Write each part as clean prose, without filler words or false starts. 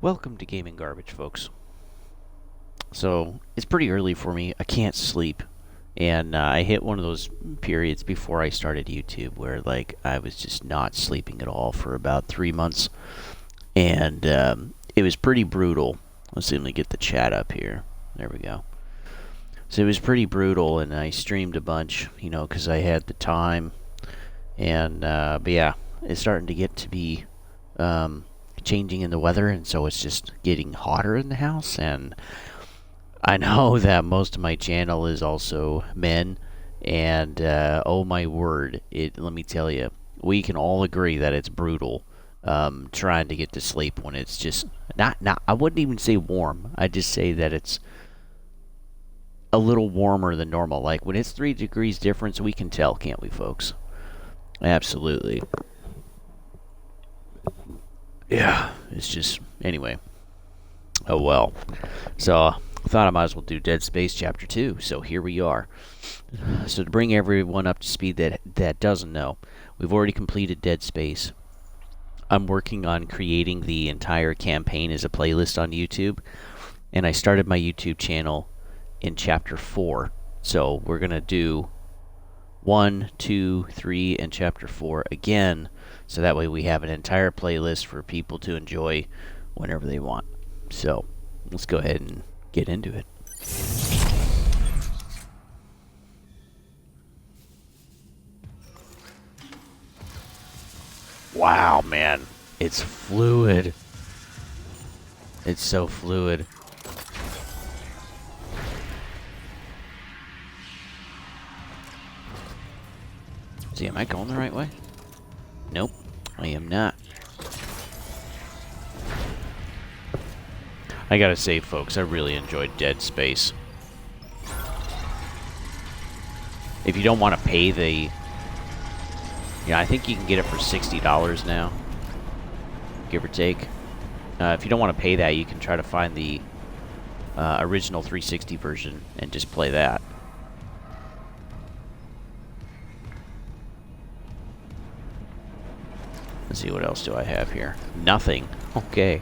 Welcome to Gaming Garbage, folks. So, it's pretty early for me. I can't sleep. And I hit one of those periods before I started YouTube where, like, I was just not sleeping at all for about 3 months. And it was pretty brutal. Let's see, let me get the chat up here. There we go. So, it was pretty brutal, and I streamed a bunch, because I had the time. And, but yeah, it's starting to get to be changing in the weather, and so it's just getting hotter in the house. And I know that most of my channel is also men, and oh my word, let me tell you, we can all agree that it's brutal trying to get to sleep when it's just not I wouldn't even say warm. I'd just say that it's a little warmer than normal. Like when it's 3 degrees difference, we can tell, can't we, folks? Absolutely. Yeah, it's just, anyway. Oh well. So, I thought I might as well do Dead Space Chapter 2, so here we are. So to bring everyone up to speed that doesn't know, we've already completed Dead Space. I'm working on creating the entire campaign as a playlist on YouTube, and I started my YouTube channel in Chapter 4. So we're going to do 1, 2, 3, and Chapter 4 again, so that way we have an entire playlist for people to enjoy whenever they want. So, let's go ahead and get into it. Wow, man. It's fluid. It's so fluid. See, am I going the right way? Nope, I am not. I gotta say, folks, I really enjoyed Dead Space. If you don't want to pay the... I think you can get it for $60 now, give or take. If you don't want to pay that, you can try to find the original 360 version and just play that. Let's see, what else do I have here? Nothing. Okay.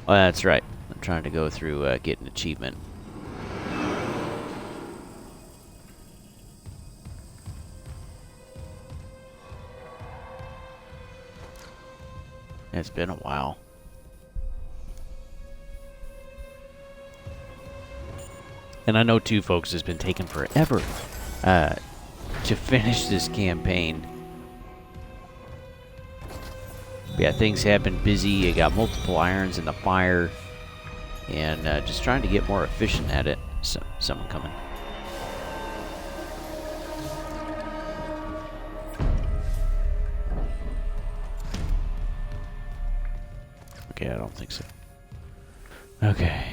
Oh, that's right. I'm trying to go through get an achievement. It's been a while. And I know, too, folks, it's been taking forever to finish this campaign. Yeah, things have been busy. I got multiple irons in the fire, and just trying to get more efficient at it. So, someone coming. Okay, I don't think so. Okay.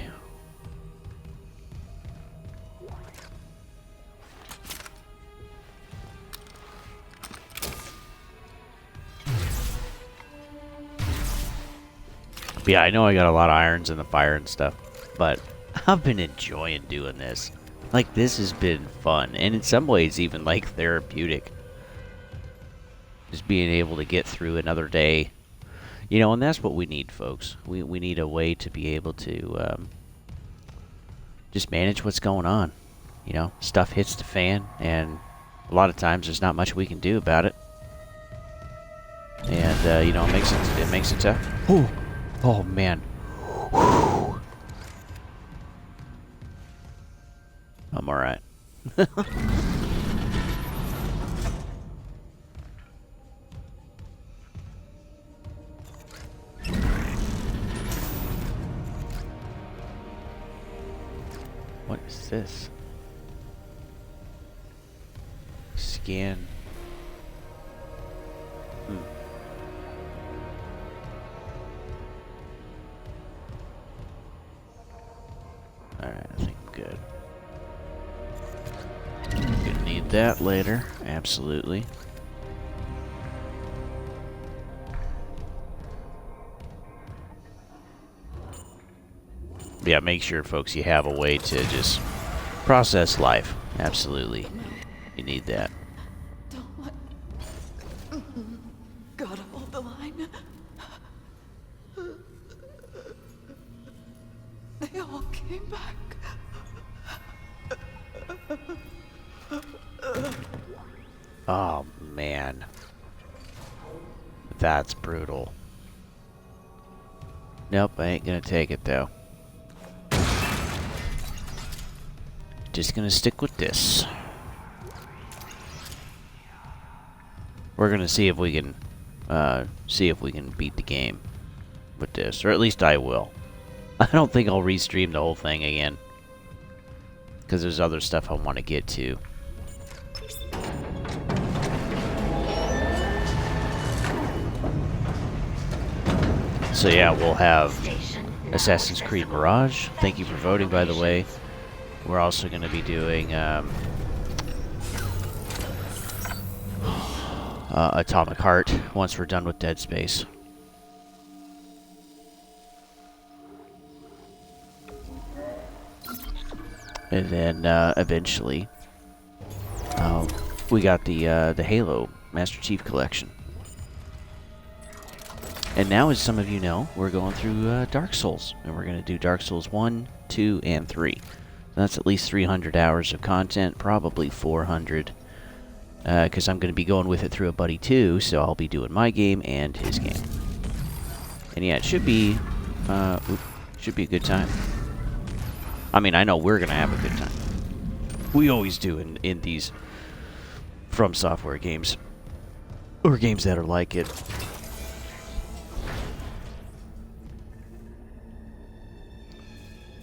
Yeah, I know I got a lot of irons in the fire and stuff, but I've been enjoying doing this. Like, this has been fun, and in some ways even, like, therapeutic. Just being able to get through another day. And that's what we need, folks. We need a way to be able to just manage what's going on. Stuff hits the fan, and a lot of times there's not much we can do about it. And, it makes it tough. Ooh. Oh, man. Whew. I'm alright. What is this? Scan. Alright, I think I'm good. Gonna need that later, absolutely. Yeah, make sure, folks, you have a way to just process life. Absolutely. You need that. Don't let... Gotta hold the line. They all came back. Oh, man. That's brutal. Nope, I ain't gonna take it, though. Just gonna stick with this. We're gonna see if we can, beat the game with this. Or at least I will. I don't think I'll restream the whole thing again. Because there's other stuff I want to get to. So yeah, we'll have Assassin's Creed Mirage. Thank you for voting, by the way. We're also going to be doing Atomic Heart once we're done with Dead Space. And then eventually, we got the Halo Master Chief Collection. And now, as some of you know, we're going through Dark Souls. And we're going to do Dark Souls 1, 2, and 3. That's at least 300 hours of content, probably 400. Because I'm going to be going with it through a buddy too, so I'll be doing my game and his game. And yeah, it should be a good time. I mean, I know we're going to have a good time. We always do in these From Software games. Or games that are like it.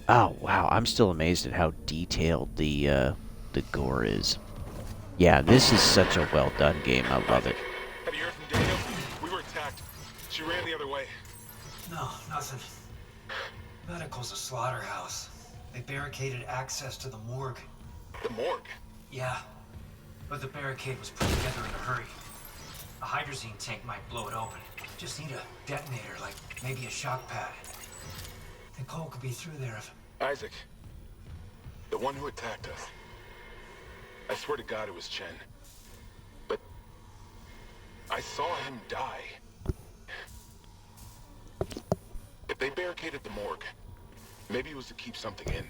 Oh, wow. I'm still amazed at how detailed the gore is. Yeah, this is such a well-done game. I love it. Have you heard from Daniel? We were attacked. She ran the other way. No, nothing. Medical's a slaughterhouse. They barricaded access to the morgue. The morgue? Yeah, but the barricade was put together in a hurry. A hydrazine tank might blow it open. Just need a detonator, like maybe a shock pad. Nicole could be through there if... Isaac. The one who attacked us. I swear to God it was Chen. But... I saw him die. If they barricaded the morgue, maybe it was to keep something in.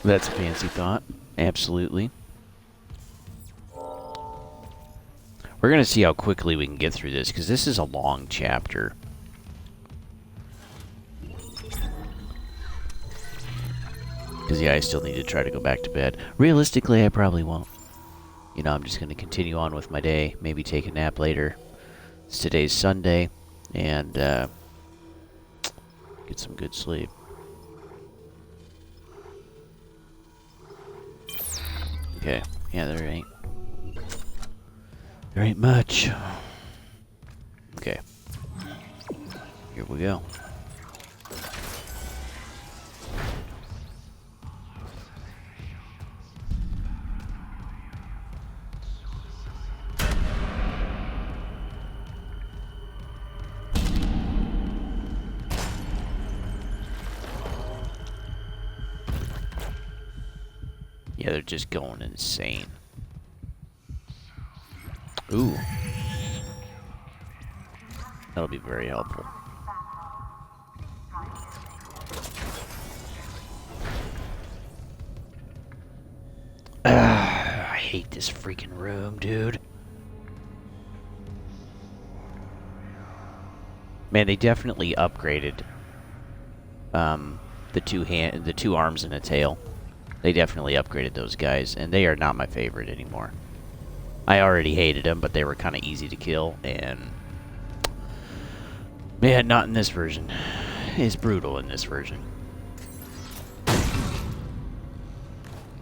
That's a fancy thought. Absolutely. We're going to see how quickly we can get through this, because this is a long chapter. Because, yeah, I still need to try to go back to bed. Realistically, I probably won't. You know, I'm just going to continue on with my day. Maybe take a nap later. It's today's Sunday. And, get some good sleep. Okay. Yeah, there ain't much. Okay. Here we go. Yeah, they're just going insane. Ooh. That'll be very helpful. I hate this freaking room, dude. Man, they definitely upgraded the two arms and a tail. They definitely upgraded those guys, and they are not my favorite anymore. I already hated them, but they were kind of easy to kill, and... man, not in this version. It's brutal in this version.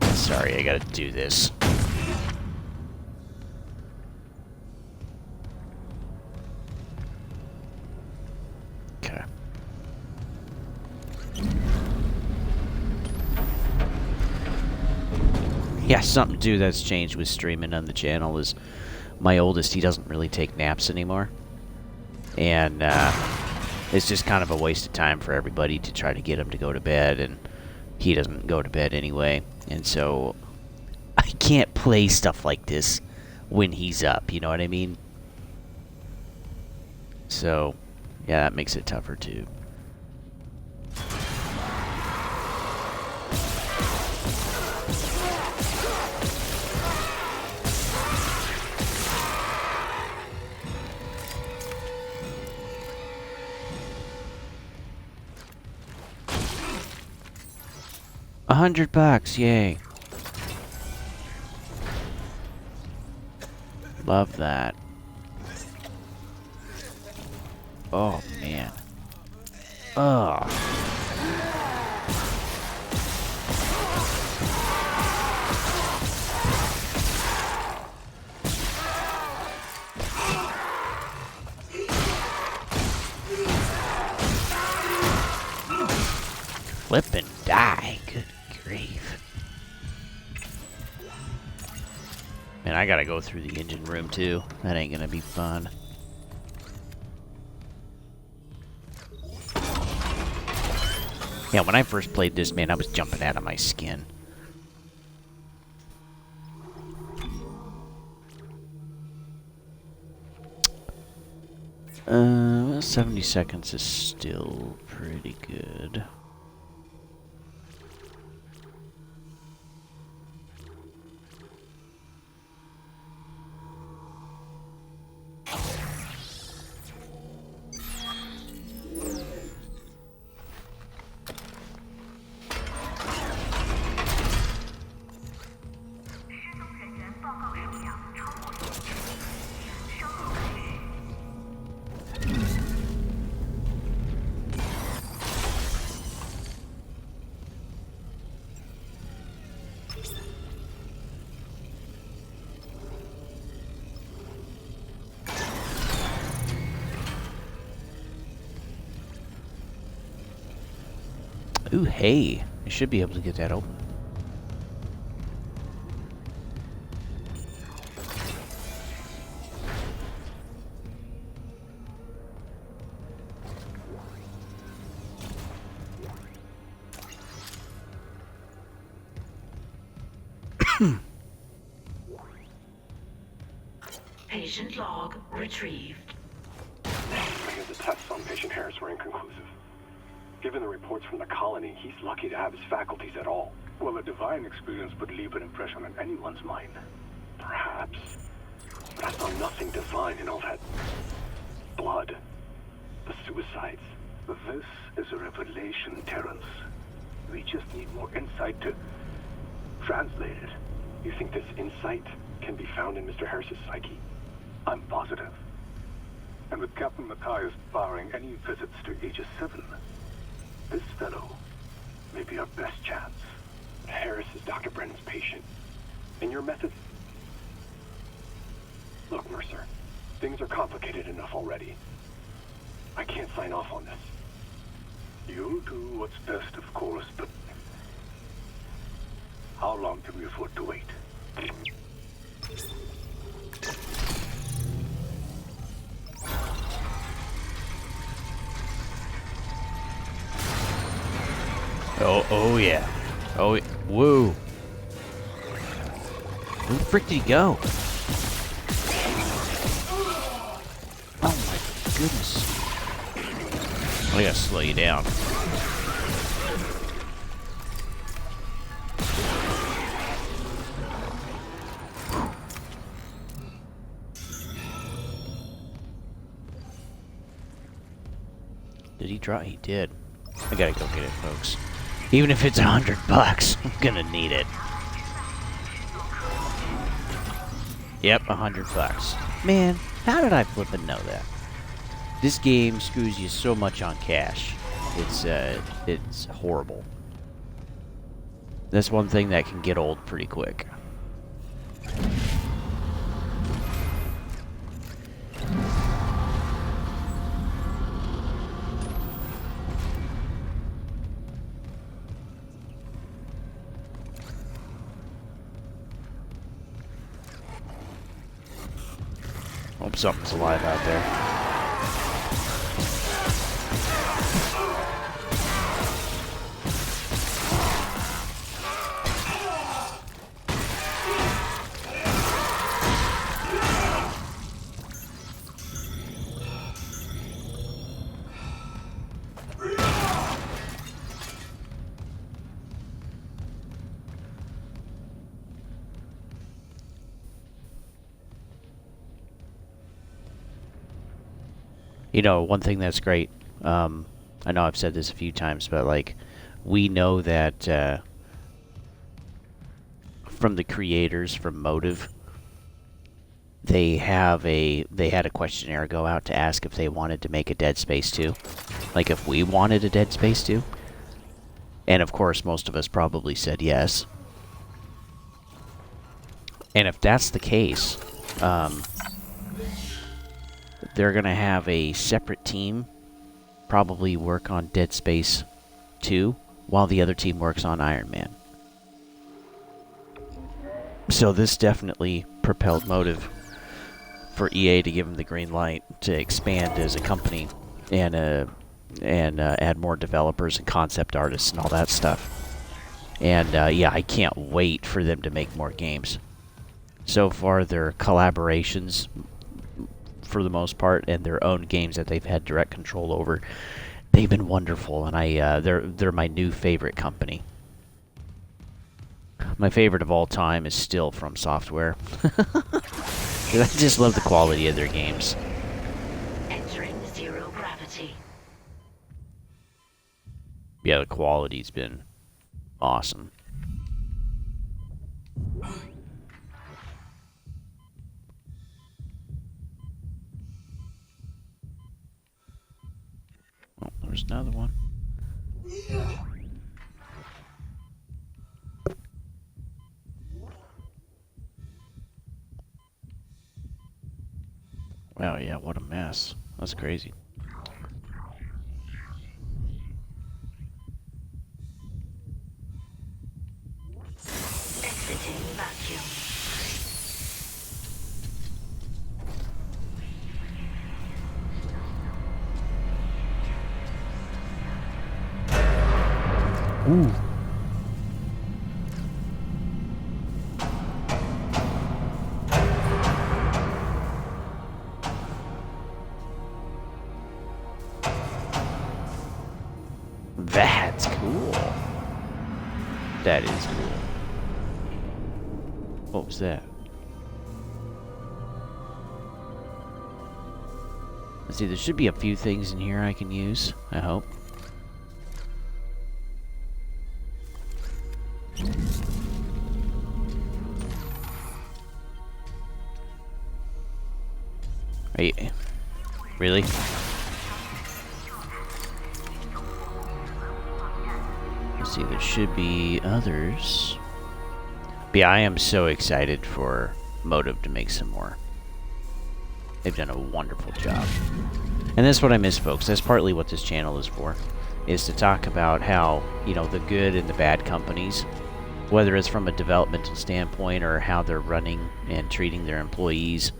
Sorry, I gotta do this. Okay. Yeah, something too that's changed with streaming on the channel is my oldest, he doesn't really take naps anymore. And it's just kind of a waste of time for everybody to try to get him to go to bed, and he doesn't go to bed anyway. And so I can't play stuff like this when he's up, you know what I mean? So, yeah, that makes it tougher too. $100, yay. Love that. Oh, man. Ugh. Flip and die. Good grief. Man, I gotta go through the engine room too. That ain't gonna be fun. Yeah, when I first played this, man, I was jumping out of my skin. 70 seconds is still pretty good. Ooh, hey. I should be able to get that open. Patient log retrieved. The tests on patient Harris were inconclusive. Given the reports from the colony, he's lucky to have his faculties at all. Well, a divine experience would leave an impression on anyone's mind. Perhaps. But I saw nothing divine in all that blood. The suicides. This is a revelation, Terrence. We just need more insight to translate it. You think this insight can be found in Mr. Harris's psyche? I'm positive. And with Captain Matthias barring any visits to Aegis 7, this fellow may be our best chance. Harris is Dr. Brennan's patient. And your method... Look, Mercer. Things are complicated enough already. I can't sign off on this. You'll do what's best, of course, but... how long can we afford to wait? Oh yeah. Oh, whoa. Where the frick did he go? Oh my goodness. I gotta slow you down. Did he drop? He did. I gotta go get it, folks. Even if it's $100, I'm gonna need it. Yep, $100. Man, how did I flip and know that? This game screws you so much on cash. It's horrible. That's one thing that can get old pretty quick. Hope something's alive out there. You know, one thing that's great, I know I've said this a few times, but, like, we know that from the creators from Motive. They had a questionnaire go out to ask if they wanted to make a Dead Space 2. Like if we wanted a Dead Space 2. And of course most of us probably said yes. And if that's the case, they're going to have a separate team probably work on Dead Space 2 while the other team works on Iron Man. So this definitely propelled Motive for EA to give them the green light to expand as a company and add more developers and concept artists and all that stuff. And yeah, I can't wait for them to make more games. So far, their collaborations, for the most part, and their own games that they've had direct control over, they've been wonderful, and they're my new favorite company. My favorite of all time is still From Software. I just love the quality of their games. Entering zero gravity. Yeah, the quality's been awesome. Oh, there's another one. Wow, yeah, what a mess. That's crazy. Exiting vacuum. Ooh. That's cool. That is cool. What was that? Let's see, there should be a few things in here I can use, I hope. Are you... Really? Let's see, there should be others. But yeah, I am so excited for Motive to make some more. They've done a wonderful job. And that's what I miss, folks. That's partly what this channel is for. Is to talk about how, you know, the good and the bad companies, whether it's from a developmental standpoint or how they're running and treating their employees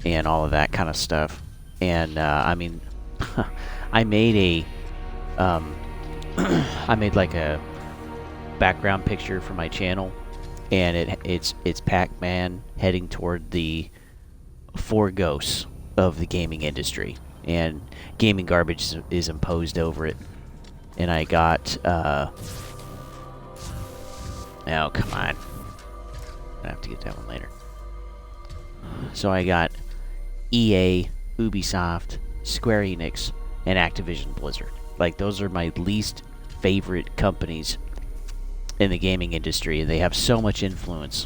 and all of that kind of stuff. And, I mean, I made I made like a background picture for my channel, and it's Pac-Man heading toward the four ghosts of the gaming industry, and gaming garbage is imposed over it. And I got oh, come on, I have to get that one later. So I got EA, Ubisoft, Square Enix, and Activision Blizzard. Like, those are my least favorite companies in the gaming industry, and they have so much influence,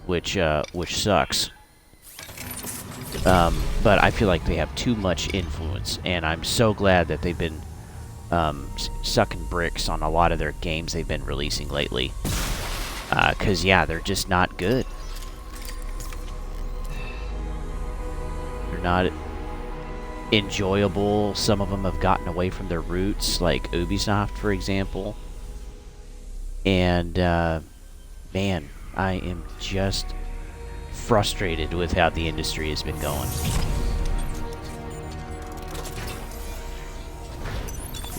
which sucks. But I feel like they have too much influence, and I'm so glad that they've been sucking bricks on a lot of their games they've been releasing lately. 'Cause yeah, they're just not good. They're not enjoyable. Some of them have gotten away from their roots, like Ubisoft, for example. And man, I am just frustrated with how the industry has been going.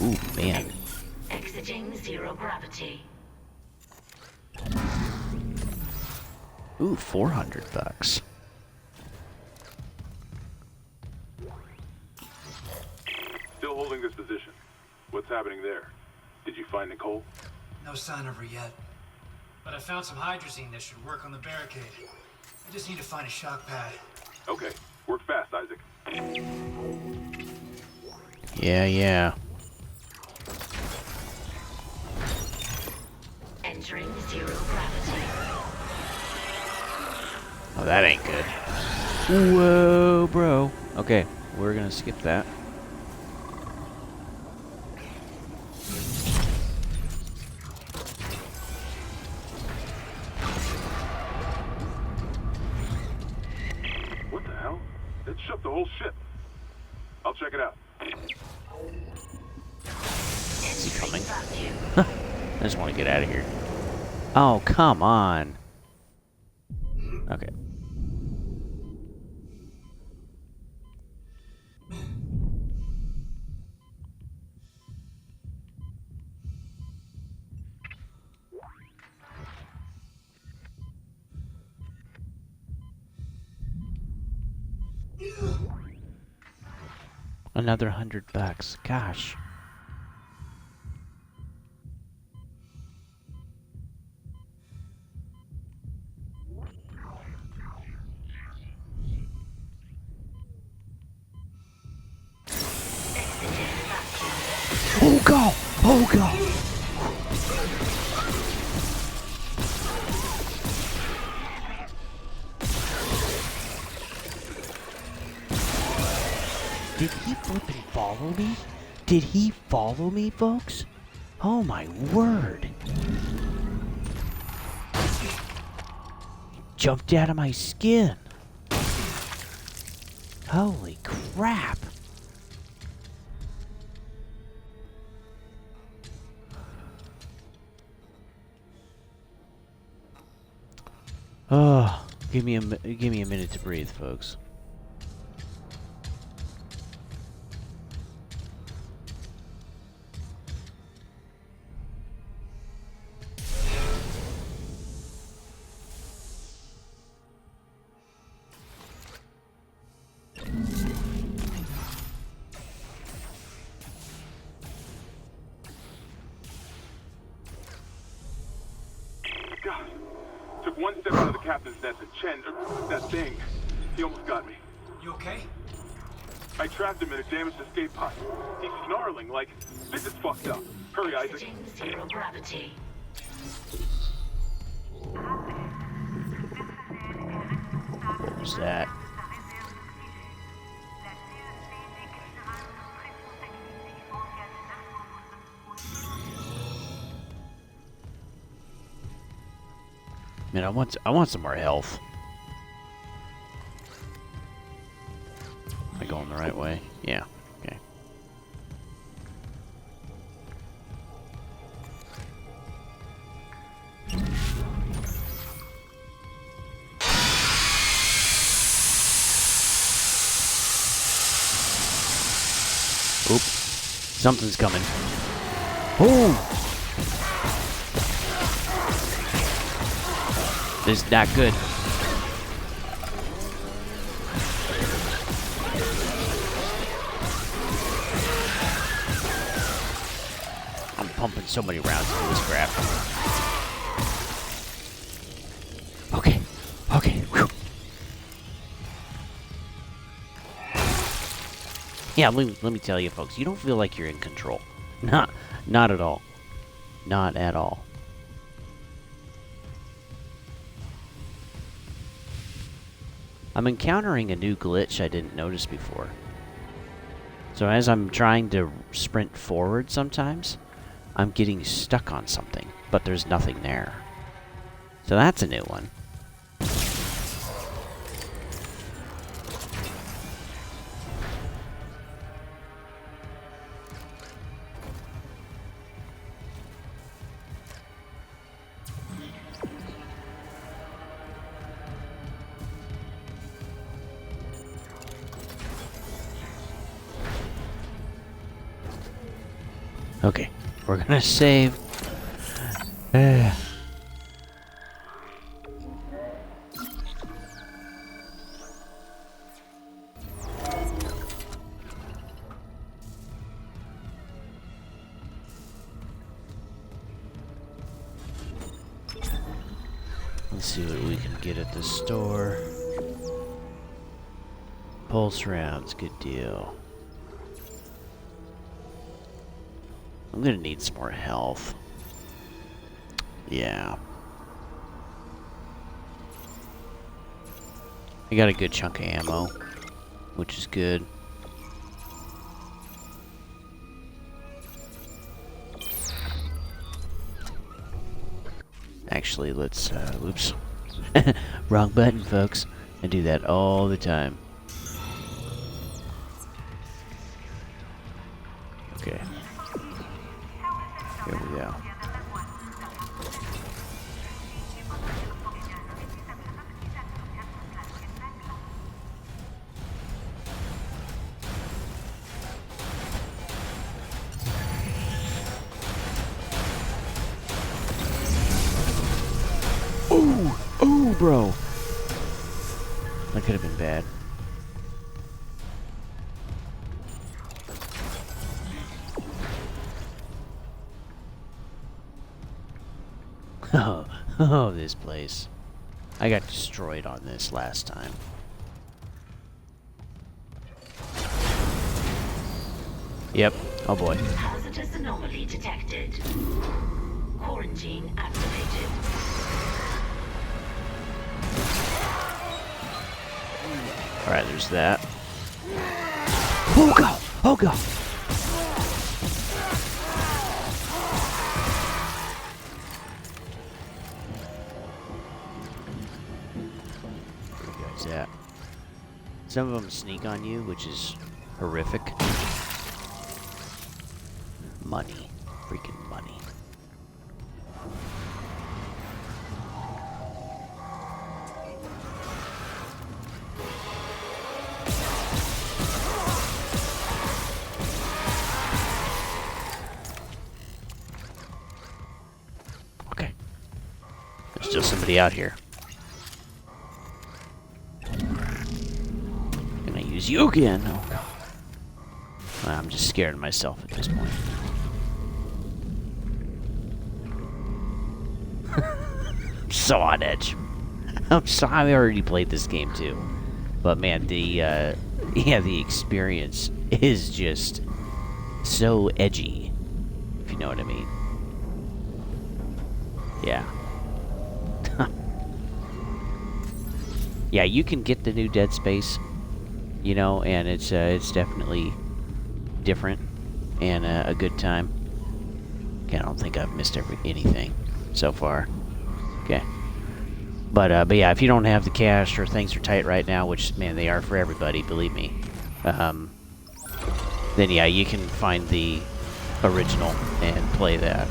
Ooh, man. Exiting zero gravity. Ooh, $400. Still holding this position. What's happening there? Did you find Nicole? No sign of her yet. But I found some hydrazine that should work on the barricade. I just need to find a shock pad. Okay. Work fast, Isaac. Yeah. Entering zero gravity. that ain't good. Whoa, bro. Okay, we're gonna skip that. What the hell? It shook the whole ship. I'll check it out. Is he coming? Vacuum. I just want to get out of here. Oh, come on. Okay. Another $100. Gosh. Oh god! Oh god! Did he flippin' follow me? Did he follow me, folks? Oh my word! Jumped out of my skin. Holy crap! Oh, give me a minute to breathe, folks. God. Took one step out of the captain's nest and Chen, that thing, he almost got me. You okay? I trapped him in a damaged escape pod. He's snarling like, this is fucked up. Hurry, Isaac. Exiting zero gravity. Who's that? Man, I want some more health. Am I going the right way? Yeah. Okay. Oop. Something's coming. Oh! This is not good. I'm pumping so many rounds into this crap. Okay. Okay. Whew. Yeah, let me tell you, folks. You don't feel like you're in control. Not at all. Not at all. I'm encountering a new glitch I didn't notice before. So as I'm trying to sprint forward sometimes, I'm getting stuck on something, but there's nothing there. So that's a new one. Okay, we're gonna save. Let's see what we can get at the store. Pulse rounds, good deal. I'm gonna need some more health. Yeah. I got a good chunk of ammo, which is good. Actually, let's, oops. Wrong button, folks. I do that all the time. Okay. Here we go. Ooh, bro. That could have been bad. Oh, this place. I got destroyed on this last time. Yep. Oh boy. Hazardous anomaly detected. Quarantine activated. Alright, there's that. Oh god! Oh god! Where you guys at? Some of them sneak on you, which is horrific. Money. Freaking money. Okay. There's still somebody out here. Can I use you again? Oh god. Well, I'm just scared of myself at this point. I'm so on edge. I already played this game too, but man, the experience is just so edgy, if you know what I mean. Yeah. Yeah, you can get the new Dead Space, you know, and it's definitely different and a good time. Okay, I don't think I've missed anything so far. Okay. But yeah, if you don't have the cash or things are tight right now, which, man, they are for everybody, believe me, then yeah, you can find the original and play that.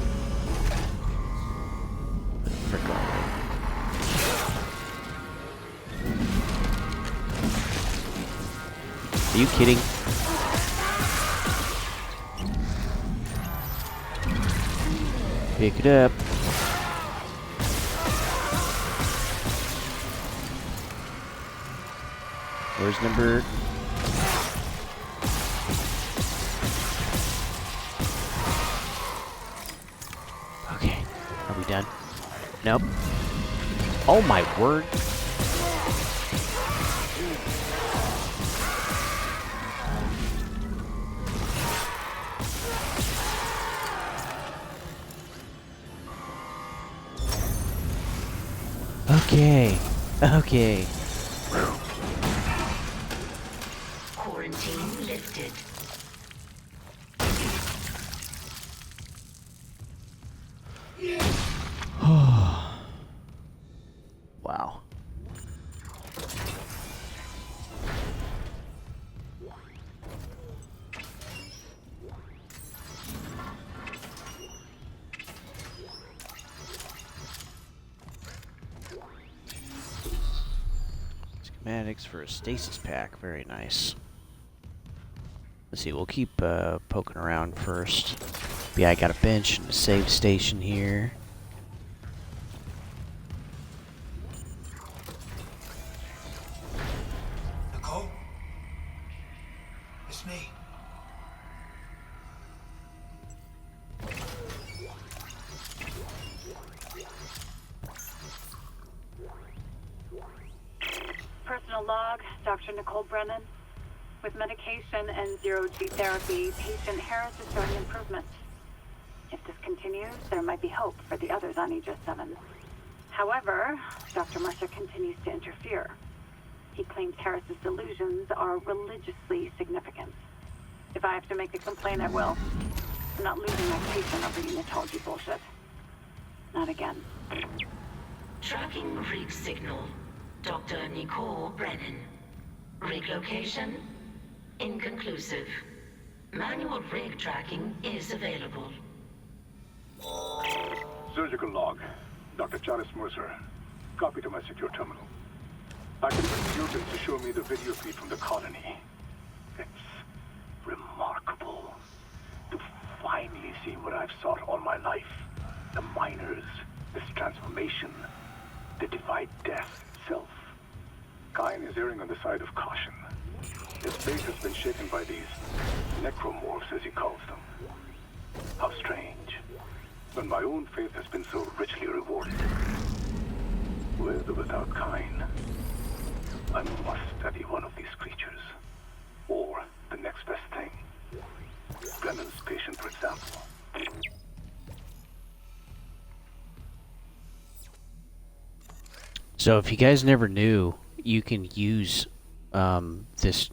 Frick all right. Are you kidding? Pick it up. Where's number... Okay. Are we done? Nope. Oh my word. Okay. Okay. Quarantine lifted. Wow. Schematics for a stasis pack. Very nice. Let's see, we'll keep poking around first. Yeah, I got a bench and a save station here. Nicole? It's me. Personal log, Dr. Nicole Brennan. With medication and zero-G therapy, patient Harris is showing improvement. If this continues, there might be hope for the others on Aegis 7. However, Dr. Mercer continues to interfere. He claims Harris's delusions are religiously significant. If I have to make a complaint, I will. I'm not losing my patience over unitology bullshit. Not again. Tracking rig signal. Dr. Nicole Brennan. Rig location? Inconclusive. Manual rig tracking is available. Surgical log. Dr. Charles Mercer. Copy to my secure terminal. I convinced Newton to show me the video feed from the colony. It's remarkable to finally see what I've sought all my life. The miners, this transformation, the divide death itself. Kine is erring on the side of caution. His faith has been shaken by these necromorphs, as he calls them. How strange. When my own faith has been so richly rewarded. With or without Kine, I must study one of these creatures. Or the next best thing. Brennan's patient, for example. So if you guys never knew, you can use this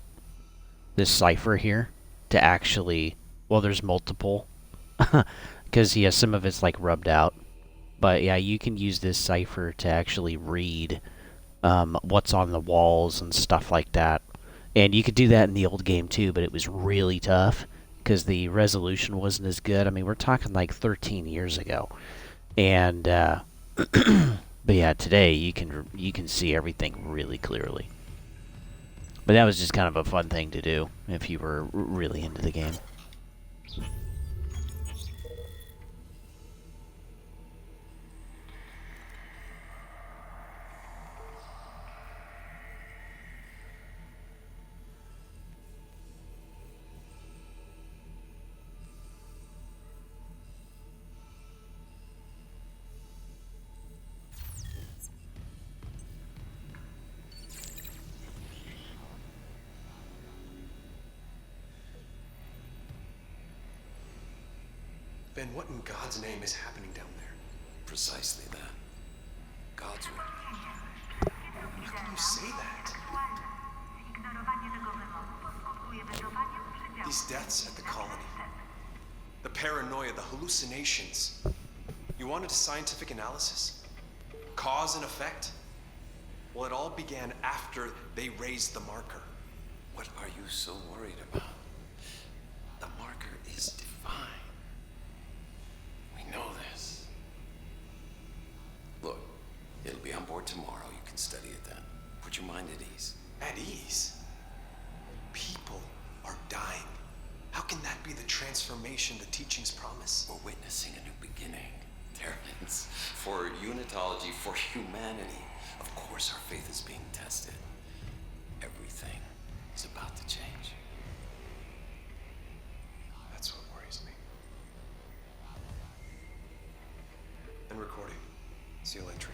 cipher here to actually, well, there's multiple, because yeah, some of it's like rubbed out, but yeah, you can use this cipher to actually read what's on the walls and stuff like that. And you could do that in the old game too, but it was really tough because the resolution wasn't as good. I mean, we're talking like 13 years ago, and but yeah, today you can see everything really clearly. But that was just kind of a fun thing to do if you were really into the game. Ben, what in God's name is happening down there? Precisely that. God's will. How can you say that? These deaths at the colony. The paranoia, the hallucinations. You wanted a scientific analysis? Cause and effect? Well, it all began after they raised the marker. What are you so worried about? The marker is divine. We know this. Look, it'll be on board tomorrow. You can study it then. Put your mind at ease. At ease? People are dying. How can that be the transformation the teachings promise? We're witnessing a new beginning. Terrence, for unitology, for humanity. Of course our faith is being tested. Everything is about to change. That's what worries me. And recording. Seal entry.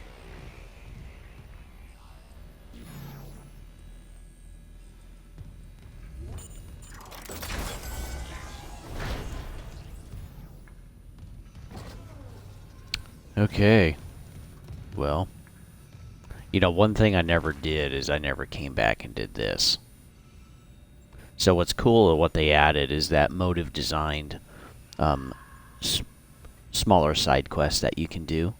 Okay. Well, you know, one thing I never did is I never came back and did this. So what's cool of what they added is that Motive designed smaller side quests that you can do,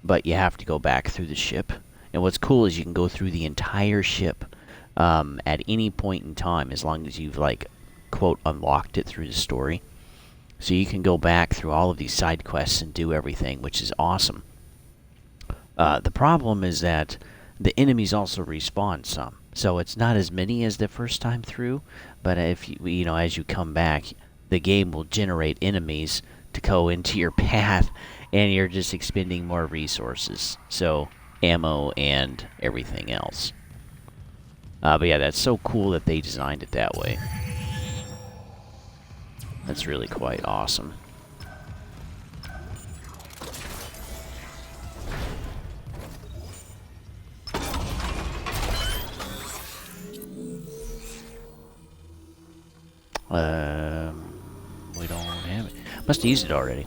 but you have to go back through the ship. And what's cool is you can go through the entire ship at any point in time, as long as you've, like, quote, unlocked it through the story. So you can go back through all of these side quests and do everything, which is awesome. The problem is that the enemies also respawn some. So it's not as many as the first time through, but if you know, as you come back, the game will generate enemies to go into your path, and you're just expending more resources. So ammo and everything else. But yeah, that's so cool that they designed it that way. That's really quite awesome. We don't have it. Must have used it already.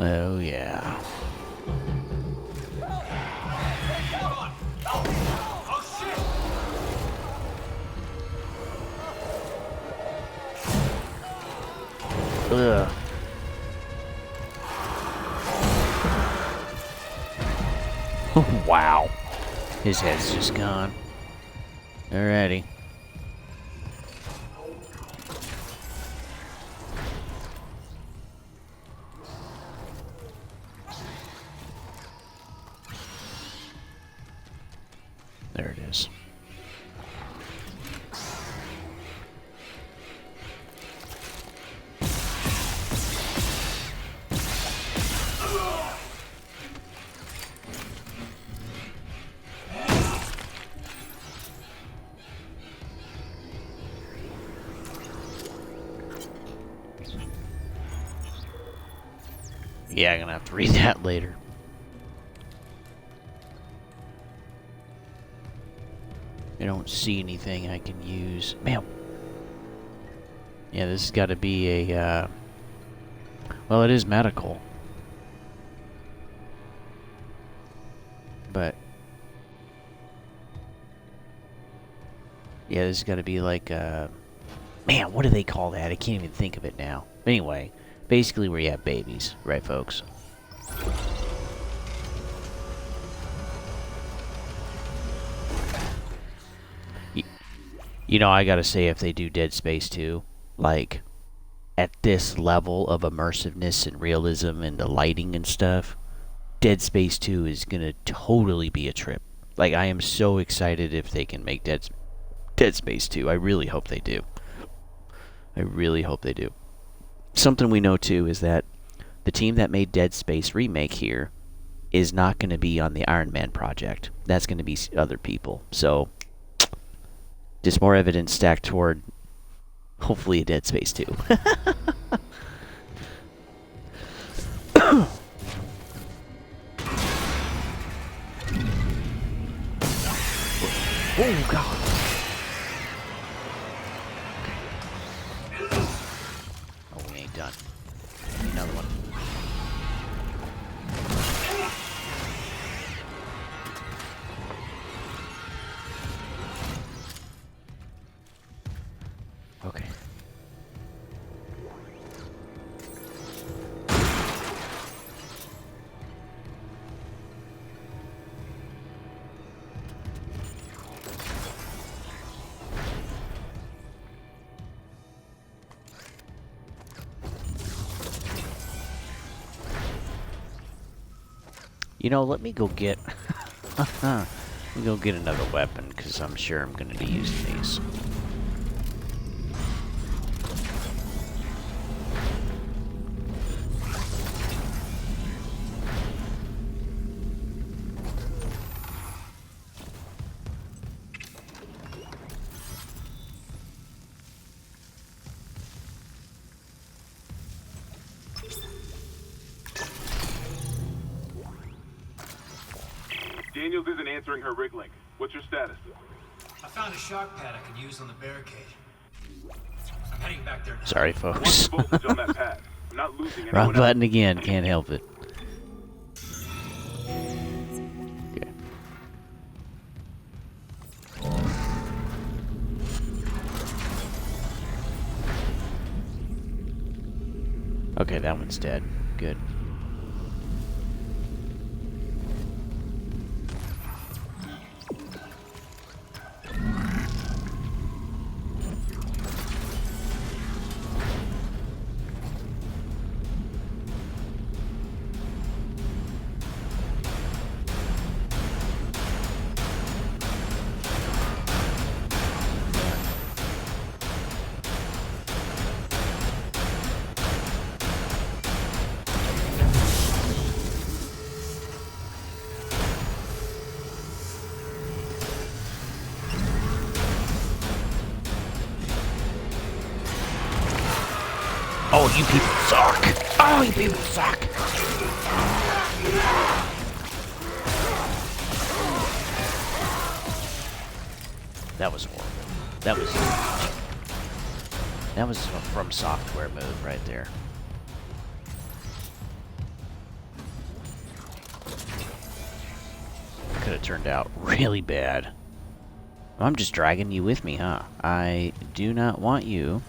Oh, yeah. Ugh. Wow. His head's just gone. Alrighty. There it is. Yeah, I'm gonna have to read that later. I don't see anything I can use. Man. Yeah, this has got to be a, well, it is medical. But... yeah, this has got to be like, man, what do they call that? I can't even think of it now. Anyway, basically where you have babies. Right, folks? You know, I gotta say, if they do Dead Space 2, like, at this level of immersiveness and realism and the lighting and stuff, Dead Space 2 is gonna totally be a trip. Like, I am so excited if they can make Dead Space 2. I really hope they do. I really hope they do. Something we know, too, is that the team that made Dead Space Remake here is not going to be on the Iron Man project. That's going to be other people. So, just more evidence stacked toward, hopefully, a Dead Space 2. Oh, God. Oh, we ain't done. Need another one. Okay. You know, let me go get... let me go get another weapon, because I'm sure I'm going to be using these. Daniels isn't answering her rig link. What's your status? I found a shock pad I can use on the barricade. I'm heading back there now. Sorry, folks. What's the voltage on that pad? I'm not losing anyone Wrong else. button again. Can't help it. Okay. Okay, that one's dead. Good. Oh, you people suck! Oh, you people suck! That was horrible. That was a From Software move right there. Could have turned out really bad. I'm just dragging you with me, huh? I do not want you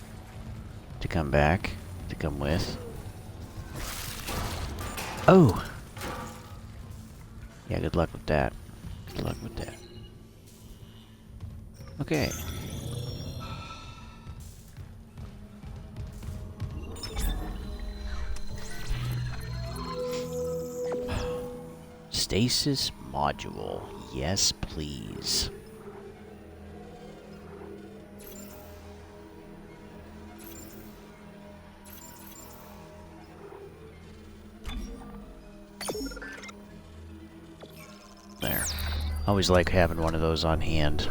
to come back, to come with. Oh! Yeah, good luck with that. Good luck with that. Okay. Stasis module. Yes, please. There. Always like having one of those on hand.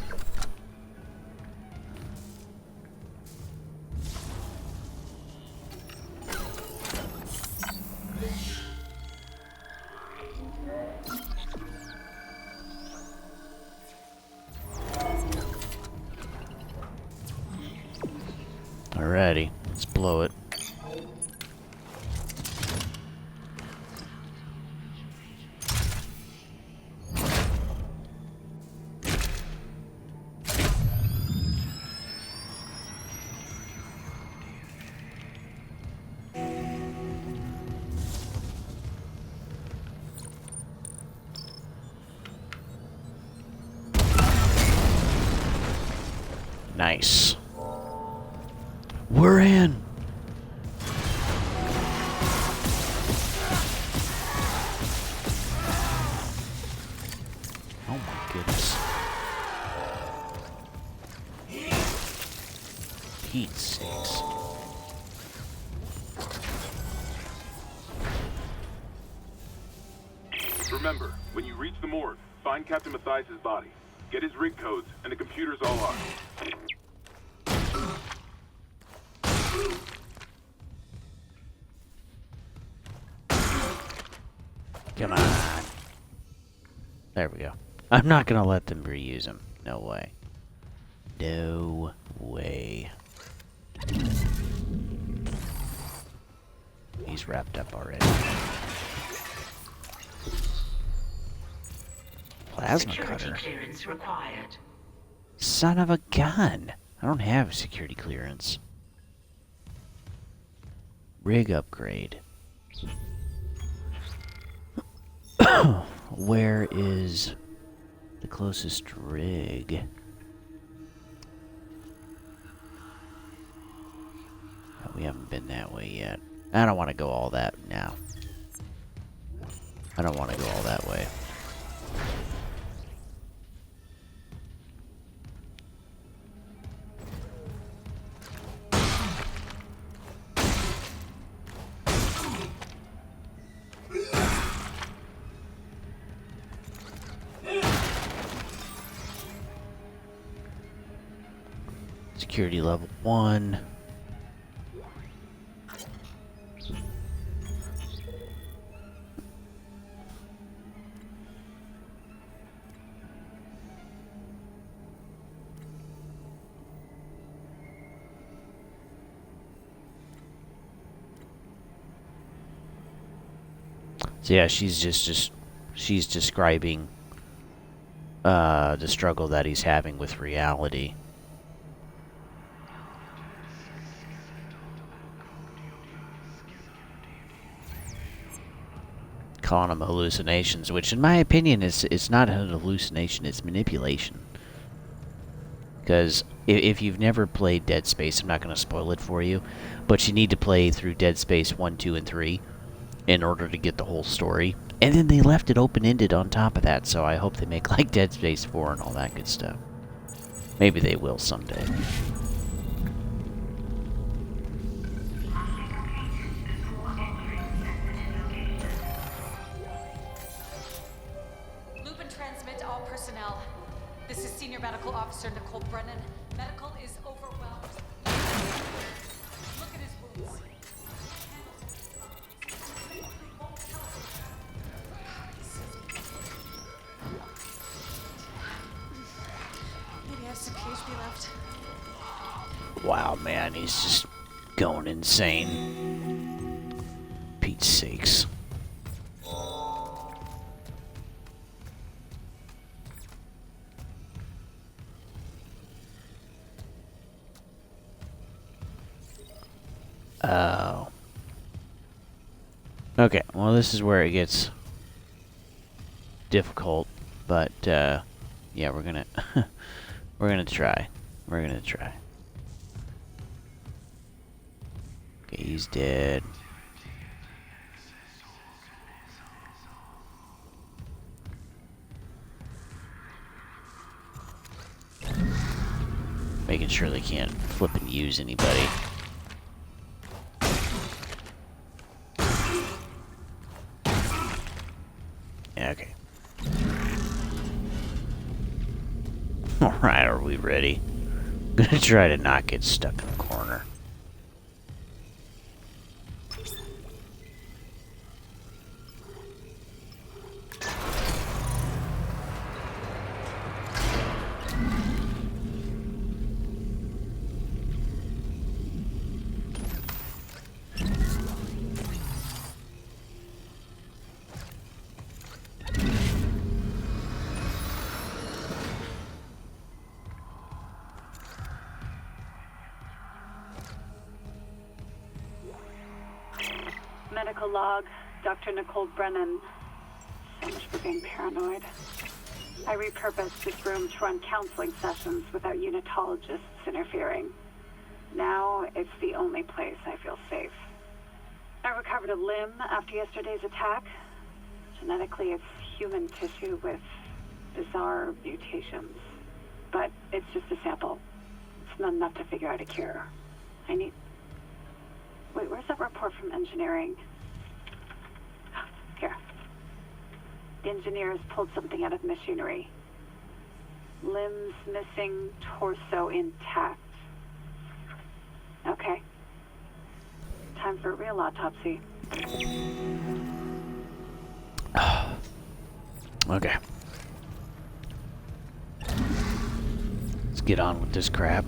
Alrighty, let's blow it. Nice. We're in. Oh my goodness. Heat sinks. Remember, when you reach the morgue, find Captain Mathias' body. Get his rig codes, and the computers all are. Come on. There we go. I'm not gonna let them reuse him. No way. No way. He's wrapped up already. Plasma Security cutter. clearance required. Son of a gun. I don't have a security clearance. Rig upgrade. Where is the closest rig? Oh, we haven't been that way yet. I don't want to go all that now. I don't want to go all that way. Security level 1. So yeah, she's describing the struggle that he's having with reality. Calling them hallucinations, which in my opinion it's not an hallucination, it's manipulation. Because if you've never played Dead Space, I'm not going to spoil it for you, but you need to play through Dead Space 1, 2, and 3 in order to get the whole story. And then they left it open-ended on top of that, so I hope they make like Dead Space 4 and all that good stuff. Maybe they will someday. Lupin transmit all personnel. This is Senior Medical Officer Nicole Brennan. Medical is overwhelmed. Look at his wounds. Wow, man, he's just going insane. Pete's sakes. Oh. Okay, well, this is where it gets difficult, but yeah, we're gonna we're gonna try. We're gonna try. Okay, he's dead. Making sure they can't flip and use anybody. Yeah, okay. Alright, are we ready? I'm gonna try to not get stuck in the corner. Medical log, Dr. Nicole Brennan. So much for being paranoid. I repurposed this room to run counseling sessions without unitologists interfering. Now it's the only place I feel safe. I recovered a limb after yesterday's attack. Genetically, it's human tissue with bizarre mutations. But it's just a sample. It's not enough to figure out a cure. I need... Wait, where's that report from engineering? Here. The engineers pulled something out of machinery. Limbs missing, torso intact. Okay. Time for a real autopsy. Okay. Let's get on with this crap.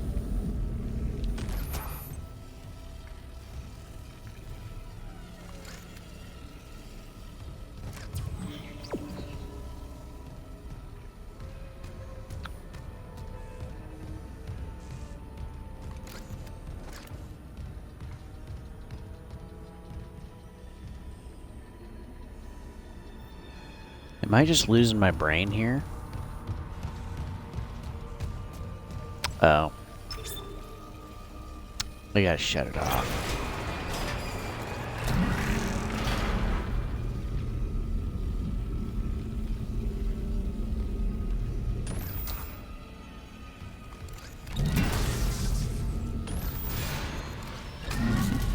Am I just losing my brain here? Oh. I gotta shut it off.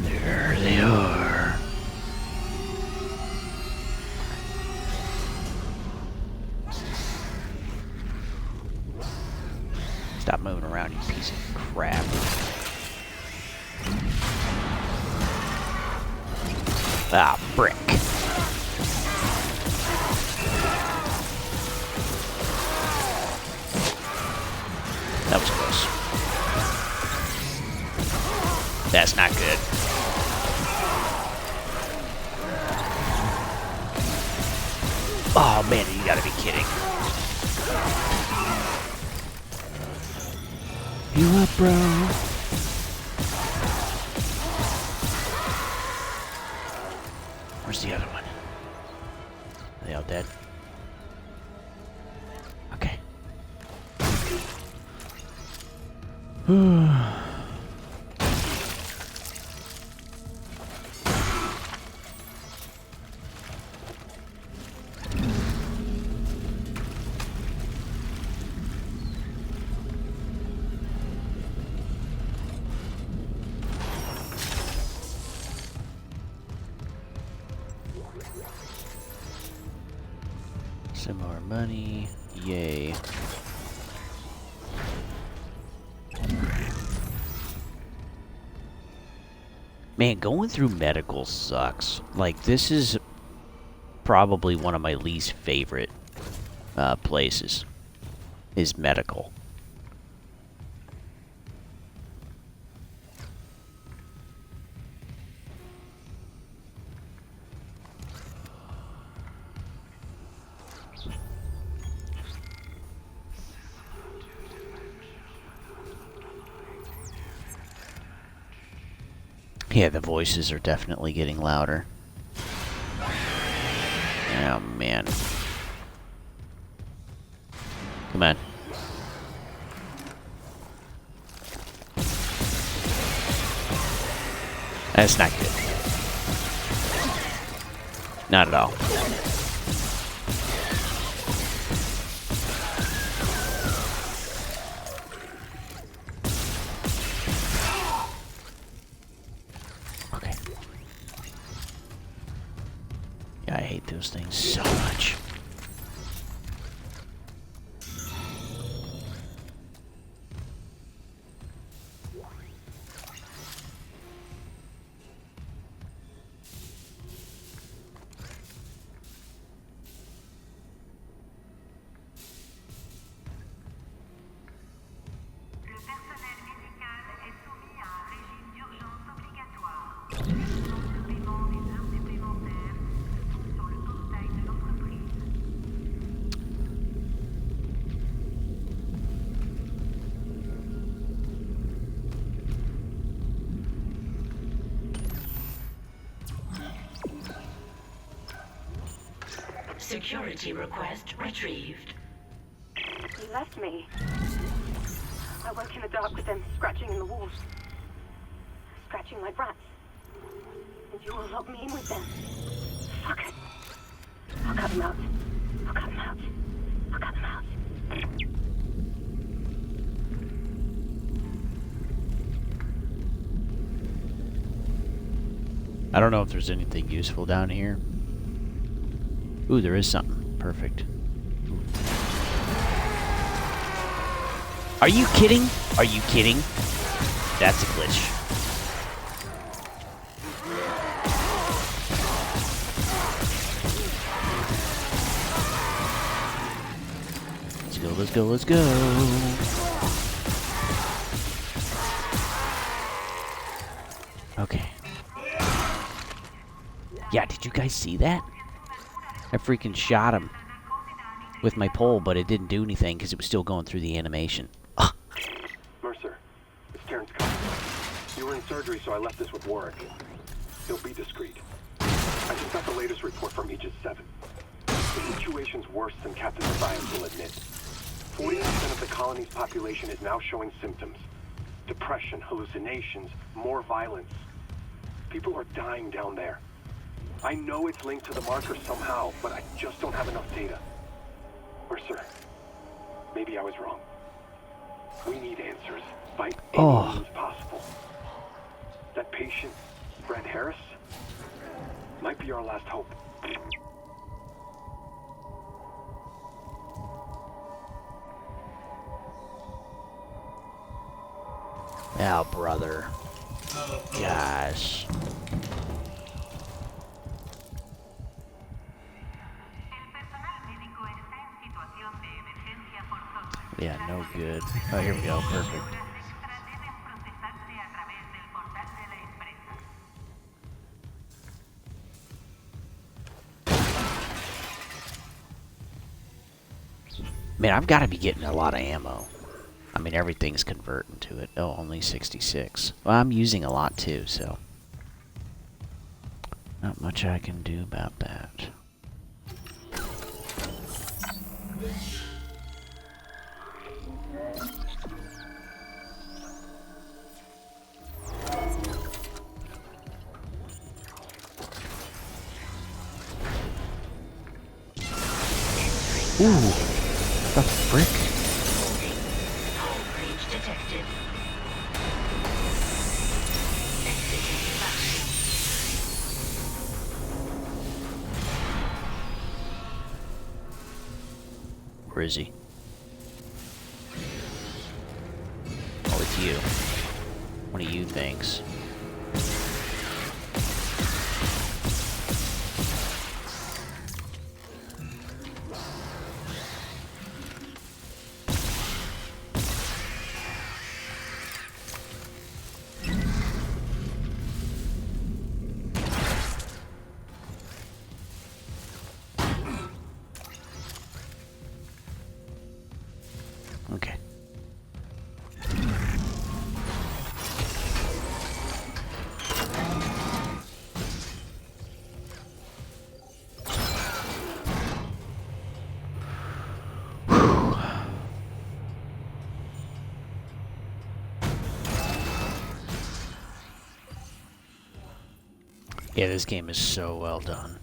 There they are. Stop moving around, you piece of crap. Ah, brick. That was close. That's not good. Oh man, you gotta be kidding. You up, bro? Where's the other one? Are they all dead? Okay. Some more money. Yay. Man, going through medical sucks. Like, this is probably one of my least favorite places, is medical. Yeah, the voices are definitely getting louder. Oh, man. Come on. That's not good. Not at all. Okay. Yeah, I hate those things so much. Security request retrieved. You left me. I woke in the dark with them scratching in the walls. Scratching like rats. And you will lock me in with them. Fuck it. I'll cut them out. I'll cut them out. I'll cut them out. I don't know if there's anything useful down here. Ooh, there is something. Perfect. Ooh. Are you kidding? Are you kidding? That's a glitch. Let's go, let's go, let's go. Okay. Yeah, did you guys see that? I freaking shot him with my pole, but it didn't do anything because it was still going through the animation. Ugh. Mercer, it's Terrence Cox. You were in surgery, so I left this with Warwick. He'll be discreet. I just got the latest report from Aegis 7. The situation's worse than Captain Mathius will admit. 40% of the colony's population is now showing symptoms. Depression, hallucinations, more violence. People are dying down there. I know it's linked to the marker somehow, but I just don't have enough data. Mercer, maybe I was wrong. We need answers by any means possible. That patient, Brent Harris, might be our last hope. Oh, brother. Gosh. Yeah, no good. Oh, here we go. Perfect. Man, I've got to be getting a lot of ammo. I mean, everything's converting to it. Oh, only 66. Well, I'm using a lot too, so not much I can do about that. Ooh, the frick? Hull breach detected. Exiting battery. Where is he? Oh, it's you. One of you things. Okay. Yeah, this game is so well done.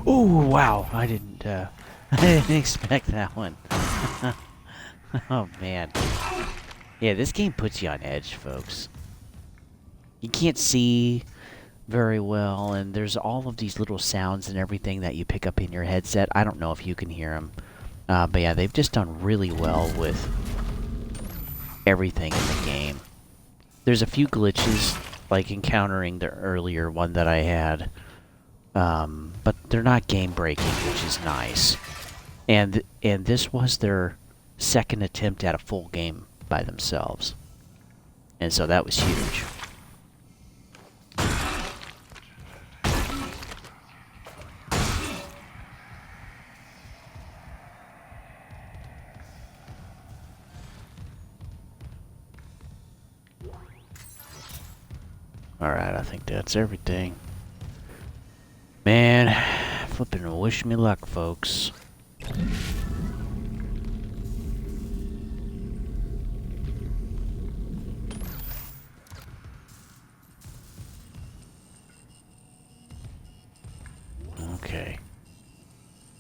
Oh wow! I didn't I didn't expect that one. Oh man. Yeah, this game puts you on edge, folks. You can't see very well, and there's all of these little sounds and everything that you pick up in your headset. I don't know if you can hear them. But yeah, they've just done really well with everything in the game. There's a few glitches, like encountering the earlier one that I had. But they're not game-breaking, which is nice. And this was their second attempt at a full game by themselves. And so that was huge. Alright, I think that's everything. Man, flippin' wish me luck, folks. Okay.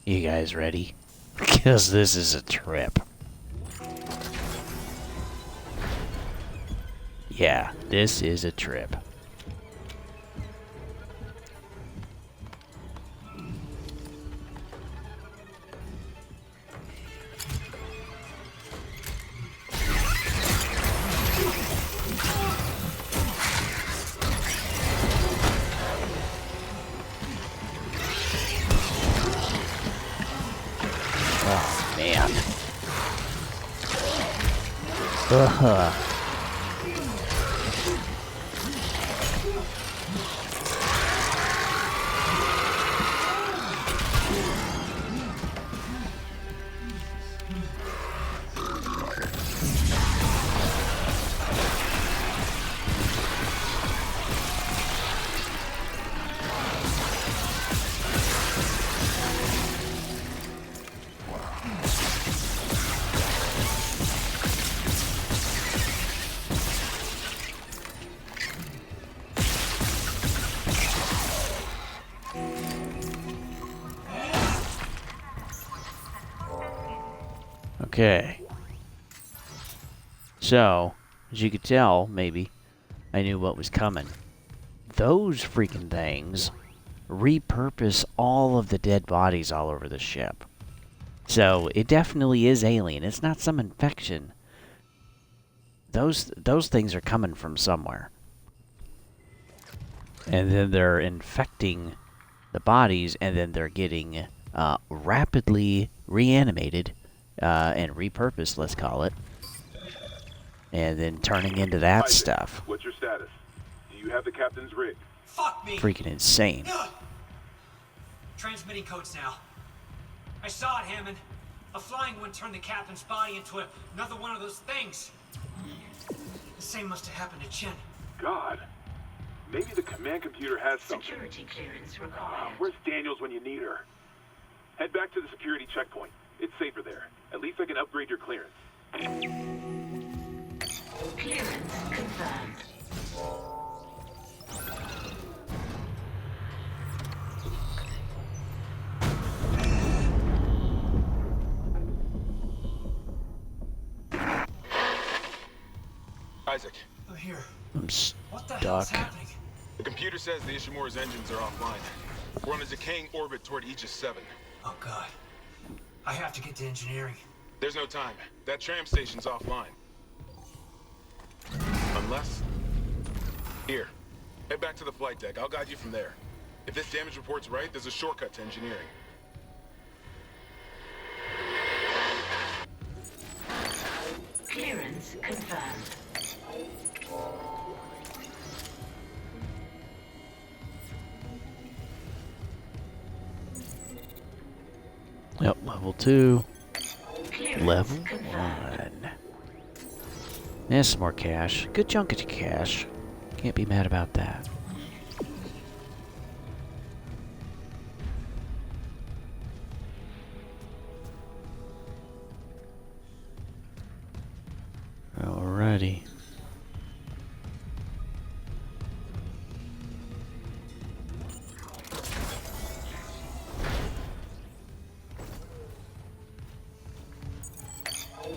You guys ready? Because this is a trip. Yeah, this is a trip. Oh, man. Ugh. Okay. So, as you could tell, maybe, I knew what was coming. Those freaking things repurpose all of the dead bodies all over the ship. So, it definitely is alien. It's not some infection. Those things are coming from somewhere. And then they're infecting the bodies, and then they're getting rapidly reanimated and repurposed, let's call it. And then turning into that Isaac, stuff. What's your status? Do you have the captain's rig? Fuck me! Freaking insane. Transmitting codes now. I saw it, Hammond. A flying one turned the captain's body into another one of those things. The same must have happened to Chen. God. Maybe the command computer has something. Security clearance required. Where's Daniels when you need her? Head back to the security checkpoint. It's safer there. At least I can upgrade your clearance. Clearance confirmed. Isaac, I'm here. I'm What the hell's stuck. happening? the computer says the Ishimura's engines are offline. We're on a decaying orbit toward Aegis 7. Oh god. I have to get to engineering. There's no time. That tram station's offline. Unless... Here. Head back to the flight deck. I'll guide you from there. If this damage report's right, there's a shortcut to engineering. Clearance confirmed. Yep, level 2. Clearance Level confirmed. 1. There's some more cash. Good chunk of cash. Can't be mad about that. Alrighty.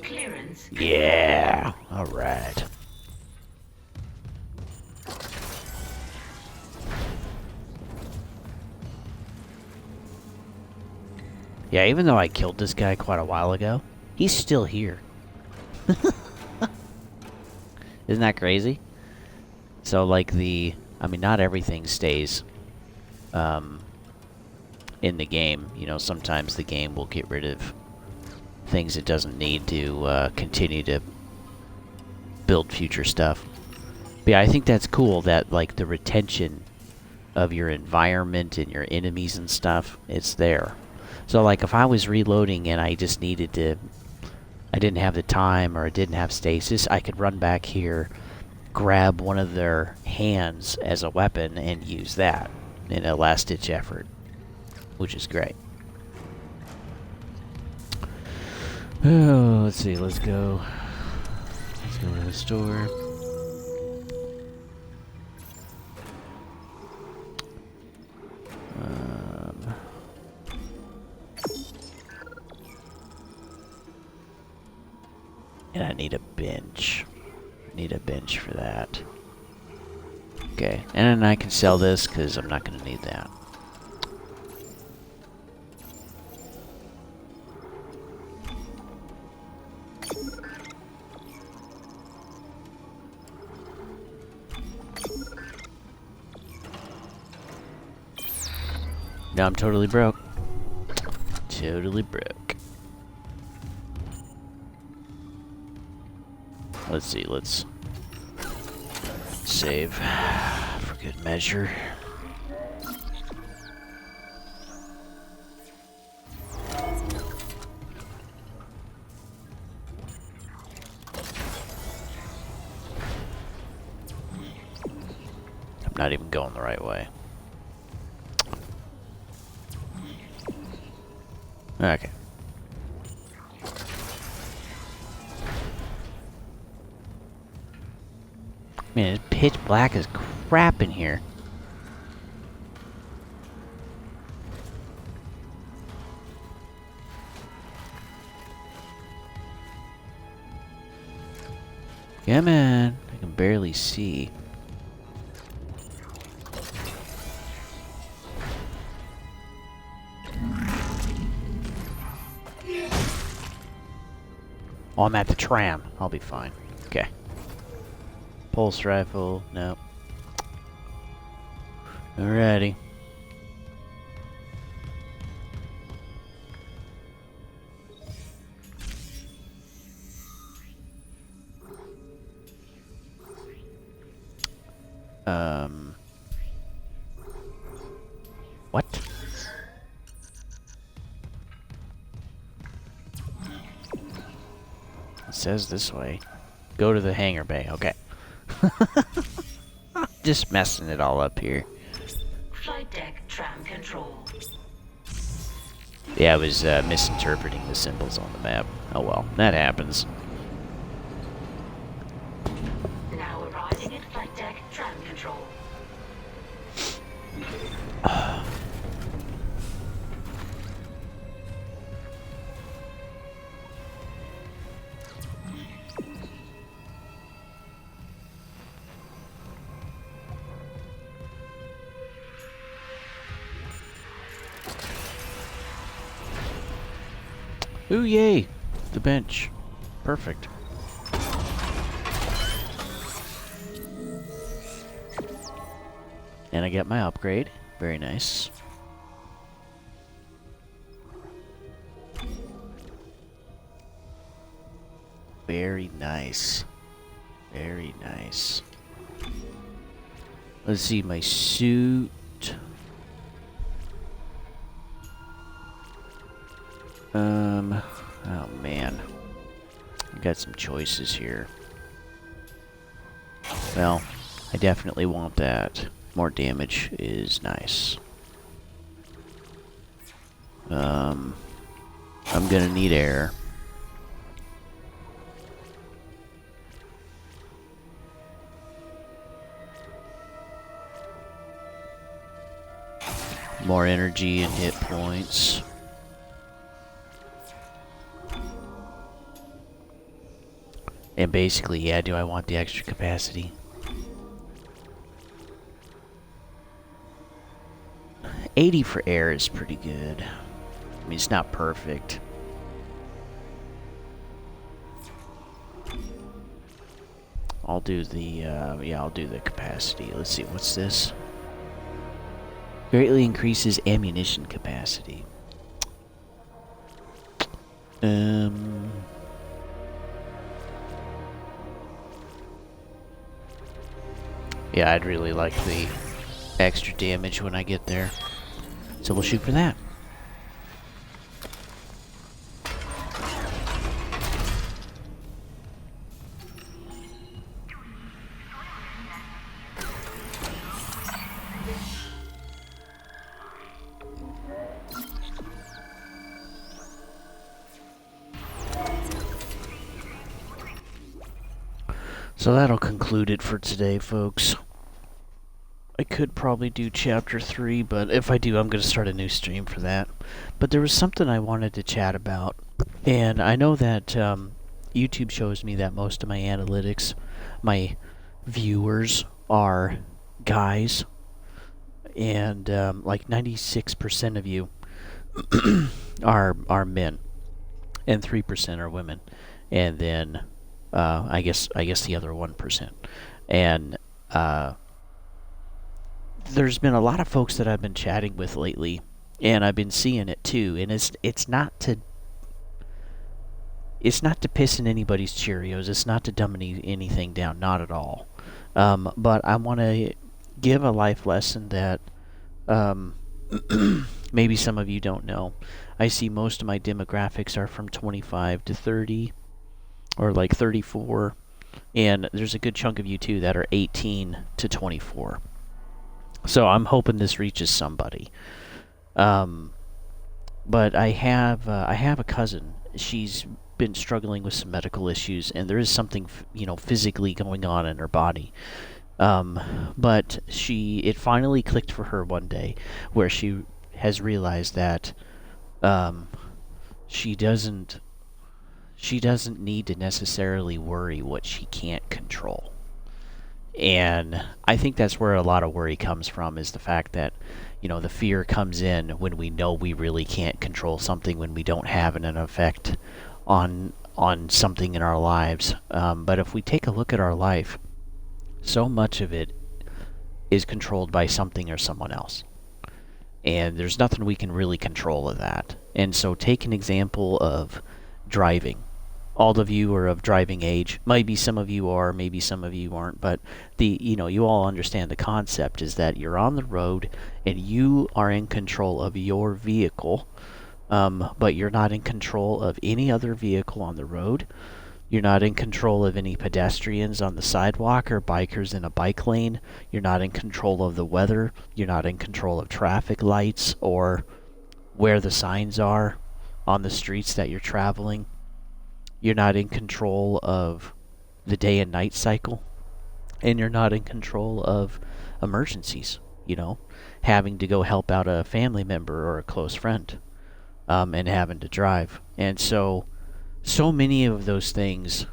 Clearance. Yeah. Alright. Yeah, even though I killed this guy quite a while ago, he's still here. Isn't that crazy? So, like, I mean, not everything stays in the game. You know, sometimes the game will get rid of things it doesn't need to continue to build future stuff. But yeah, I think that's cool that, like, the retention of your environment and your enemies and stuff, it's there. So, like, if I was reloading and I just needed to... I didn't have the time or I didn't have stasis, I could run back here, grab one of their hands as a weapon, and use that in a last-ditch effort, which is great. Oh, let's see, let's go to the store. And I need a bench. Need a bench for that. Okay, and then I can sell this because I'm not going to need that. Now I'm totally broke. Totally broke. Let's see, let's save for good measure. I'm not even going the right way. Okay. Man, it's pitch black as crap in here. Yeah, man. I can barely see. Oh, I'm at the tram. I'll be fine. Okay. Pulse rifle. Nope. Alrighty. What? It says this way. Go to the hangar bay. Okay. Just messing it all up here. Flight deck tram control. Yeah, I was misinterpreting the symbols on the map. Oh well, that happens. Now arriving at flight deck tram control. Ooh, yay! The bench. Perfect. And I get my upgrade. Very nice. Very nice. Very nice. Let's see, my suit. Oh man. I got some choices here. Well, I definitely want that. More damage is nice. I'm gonna need air. More energy and hit points. And basically, yeah, do I want the extra capacity? 80 for air is pretty good. I mean, it's not perfect. I'll do the, yeah, I'll do the capacity. Let's see, what's this? Greatly increases ammunition capacity. Yeah, I'd really like the extra damage when I get there. So we'll shoot for that. So that'll conclude it for today, folks. I could probably do chapter 3, but if I do, I'm going to start a new stream for that. But there was something I wanted to chat about. And I know that YouTube shows me that most of my analytics, my viewers, are guys. And like 96% of you are men. And 3% are women. And then I guess the other 1%. And there's been a lot of folks that I've been chatting with lately, and I've been seeing it too. And it's not to piss in anybody's Cheerios. It's not to dumb anything down, not at all. But I want to give a life lesson that maybe some of you don't know. I see most of my demographics are from 25 to 30, or like 34, and there's a good chunk of you too that are 18 to 24. So I'm hoping this reaches somebody. But I have a cousin. She's been struggling with some medical issues, and there is something physically going on in her body. But it finally clicked for her one day, where she has realized that she doesn't need to necessarily worry what she can't control. And I think that's where a lot of worry comes from, is the fact that, the fear comes in when we know we really can't control something, when we don't have an effect on something in our lives. But if we take a look at our life, so much of it is controlled by something or someone else. And there's nothing we can really control of that. And so take an example of driving. All of you are of driving age. Maybe some of you are, maybe some of you aren't, but you all understand the concept is that you're on the road and you are in control of your vehicle, but you're not in control of any other vehicle on the road. You're not in control of any pedestrians on the sidewalk or bikers in a bike lane. You're not in control of the weather. You're not in control of traffic lights or where the signs are on the streets that you're traveling. You're not in control of the day and night cycle. And you're not in control of emergencies, having to go help out a family member or a close friend, and having to drive. And so many of those things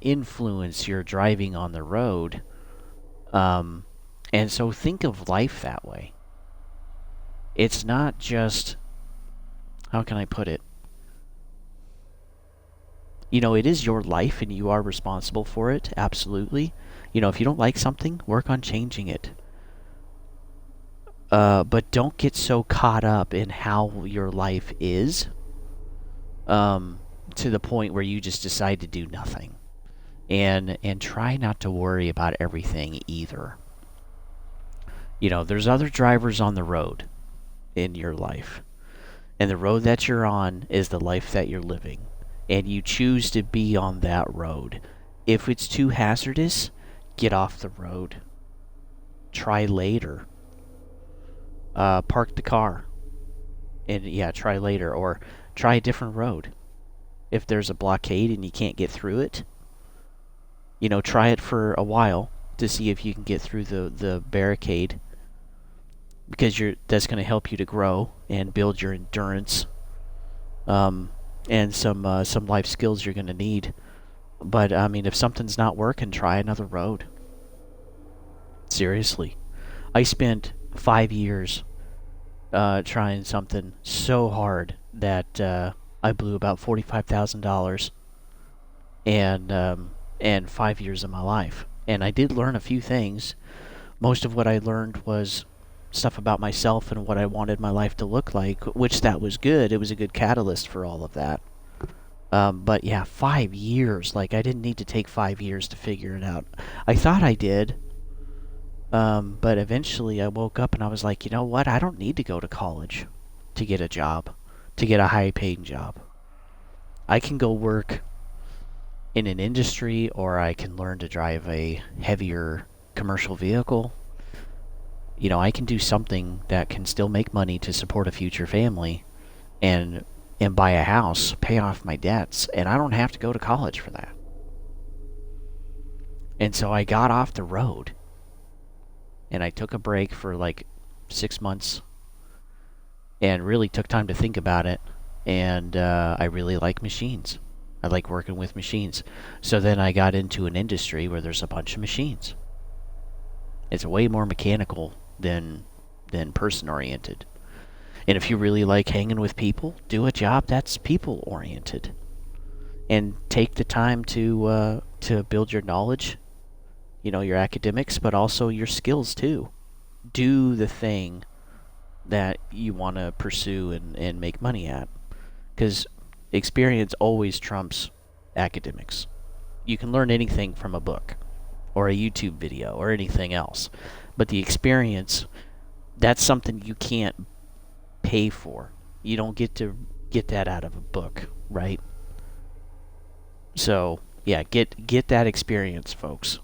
influence your driving on the road. And so think of life that way. It's not just, how can I put it? It is your life and you are responsible for it, absolutely. If you don't like something, work on changing it. But don't get so caught up in how your life is to the point where you just decide to do nothing. And try not to worry about everything either. There's other drivers on the road in your life. And the road that you're on is the life that you're living. And you choose to be on that road. If it's too hazardous, get off the road. Try later. Park the car. And try later. Or try a different road. If there's a blockade and you can't get through it, try it for a while to see if you can get through the barricade. Because that's going to help you to grow and build your endurance. And some life skills you're going to need. But, if something's not working, try another road. Seriously. I spent 5 years trying something so hard that I blew about $45,000 and 5 years of my life. And I did learn a few things. Most of what I learned was stuff about myself and what I wanted my life to look like, which that was good. It was a good catalyst for all of that. But 5 years. I didn't need to take 5 years to figure it out. I thought I did. But eventually I woke up and I was like, you know what? I don't need to go to college to get a job, to get a high-paying job. I can go work in an industry, or I can learn to drive a heavier commercial vehicle. I can do something that can still make money to support a future family and buy a house, pay off my debts, and I don't have to go to college for that. And so I got off the road and I took a break for 6 months and really took time to think about it. And I really like machines. I like working with machines. So then I got into an industry where there's a bunch of machines. It's way more mechanical than person-oriented. And if you really like hanging with people, do a job that's people-oriented. And take the time to build your knowledge, your academics, but also your skills too. Do the thing that you want to pursue and make money at. Because experience always trumps academics. You can learn anything from a book or a YouTube video or anything else. But the experience, that's something you can't pay for. You don't get to get that out of a book, right? So, get that experience, folks.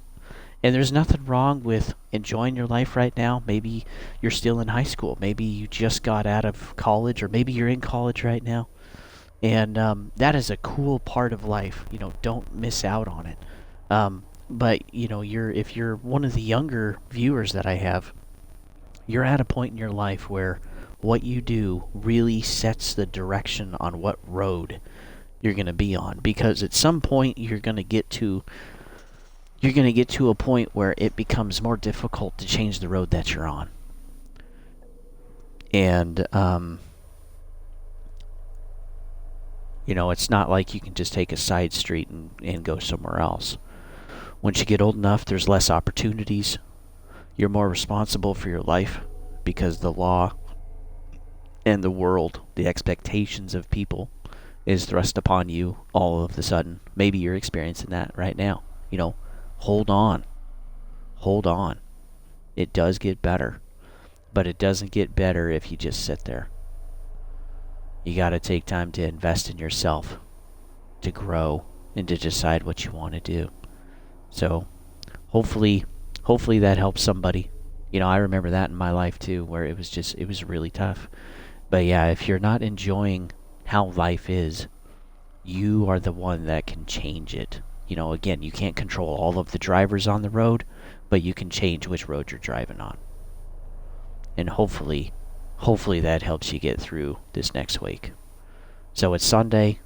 And there's nothing wrong with enjoying your life right now. Maybe you're still in high school. Maybe you just got out of college, or maybe you're in college right now. And that is a cool part of life. Don't miss out on it. But if you're one of the younger viewers that I have, you're at a point in your life where what you do really sets the direction on what road you're going to be on. Because at some point you're going to get to a point where it becomes more difficult to change the road that you're on. And it's not like you can just take a side street and go somewhere else. Once you get old enough, there's less opportunities. You're more responsible for your life because the law and the world, the expectations of people, is thrust upon you all of a sudden. Maybe you're experiencing that right now. Hold on. Hold on. It does get better. But it doesn't get better if you just sit there. You got to take time to invest in yourself, to grow, and to decide what you want to do. So, hopefully that helps somebody. I remember that in my life too, where it was really tough. But if you're not enjoying how life is, you are the one that can change it. Again, you can't control all of the drivers on the road, but you can change which road you're driving on. And hopefully that helps you get through this next week. So it's Sunday.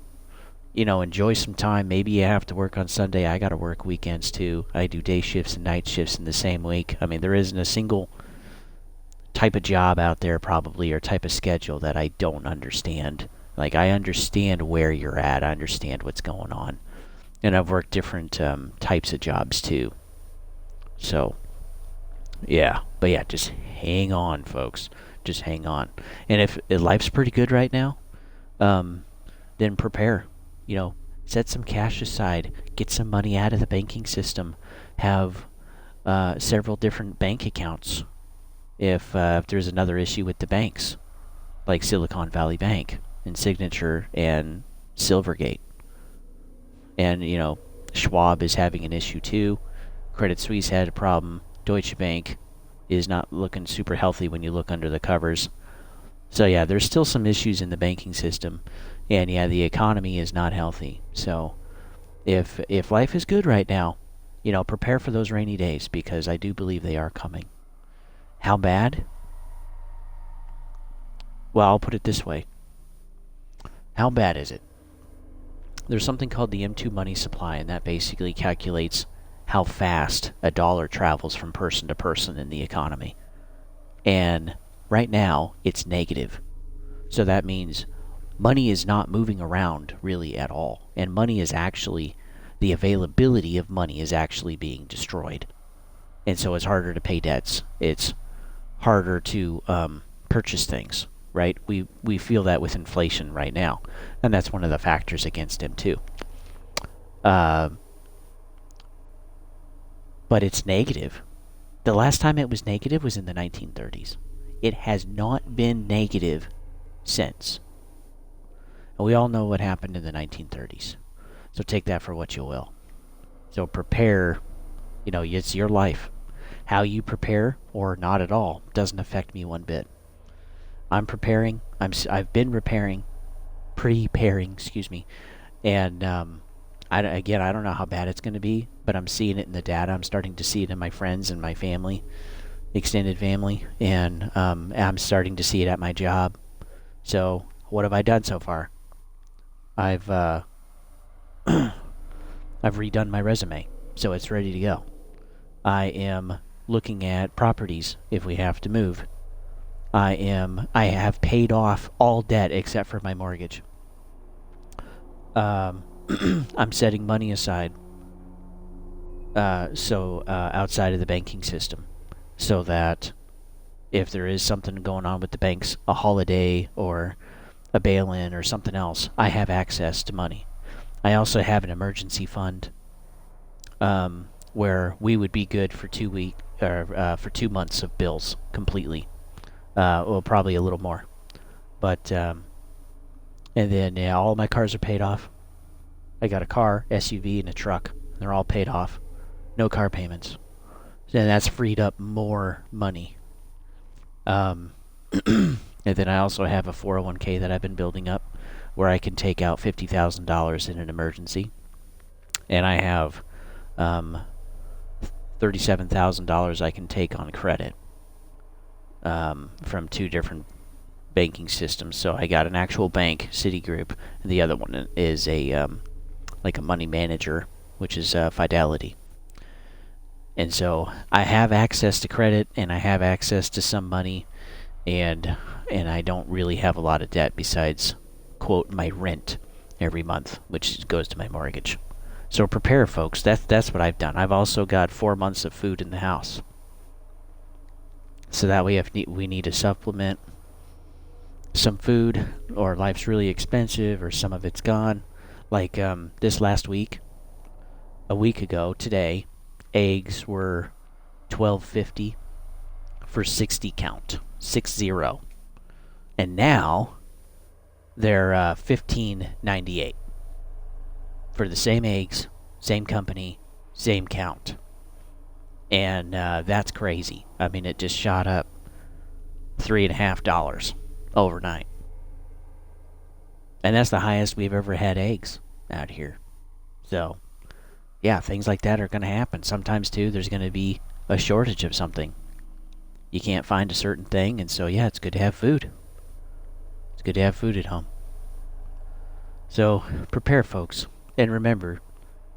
Enjoy some time. Maybe you have to work on Sunday. I got to work weekends too. I do day shifts and night shifts in the same week. There isn't a single type of job out there probably, or type of schedule that I don't understand. I understand where you're at. I understand what's going on. And I've worked different types of jobs too. So, yeah. But yeah, just hang on, folks. Just hang on. And if life's pretty good right now, then prepare. You know, set some cash aside. Get some money out of the banking system. Have several different bank accounts if there's another issue with the banks, like Silicon Valley Bank and Signature and Silvergate. And, you know, Schwab is having an issue too. Credit Suisse had a problem. Deutsche Bank is not looking super healthy when you look under the covers. So yeah, there's still some issues in the banking system. And yeah, the economy is not healthy. So if life is good right now, you know, prepare for those rainy days, because I do believe they are coming. How bad? Well, I'll put it this way. How bad is it? There's something called the M2 money supply, and that basically calculates how fast a dollar travels from person to person in the economy. And right now, it's negative. So that means money is not moving around really at all. And money is actually, the availability of money is actually being destroyed. And so it's harder to pay debts. It's harder to purchase things, right? We feel that with inflation right now. And that's one of the factors against him too. But it's negative. The last time it was negative was in the 1930s. It has not been negative since. And we all know what happened in the 1930s. So take that for what you will. So prepare, you know, it's your life. How you prepare or not at all doesn't affect me one bit. I'm preparing. I've been preparing, excuse me. And I don't know how bad it's going to be, but I'm seeing it in the data. I'm starting to see it in my friends and my family, extended family, and I'm starting to see it at my job. So what have I done so far? I've redone my resume, so it's ready to go. I am looking at properties if we have to move. I have paid off all debt except for my mortgage. I'm setting money aside, outside of the banking system, so that if there is something going on with the banks, a holiday or a bail-in or something else, I have access to money. I also have an emergency fund where we would be good for 2 months of bills completely. Well, probably a little more. But, and then, yeah, all my cars are paid off. I got a car, SUV, and a truck. They're all paid off. No car payments. And that's freed up more money. And then I also have a 401k that I've been building up where I can take out $50,000 in an emergency. And I have $37,000 I can take on credit from 2 different banking systems. So I got an actual bank, Citigroup, and the other one is a like a money manager, which is Fidelity. And so I have access to credit, and I have access to some money, and I don't really have a lot of debt besides, quote, my rent every month, which goes to my mortgage. So prepare, folks. That's what I've done. I've also got 4 months of food in the house. So that way if we need to supplement some food, or life's really expensive, or some of it's gone. Like this last week, a week ago today, eggs were $12.50 for 60 count, 60. And now they're $15.98 for the same eggs, same company, same count. And that's crazy. I mean, it just shot up $3.50 overnight. And that's the highest we've ever had eggs out here. So, yeah, things like that are going to happen. Sometimes, too, there's going to be a shortage of something. You can't find a certain thing, and so, yeah, it's good to have food. It's good to have food at home. So, prepare, folks. And remember,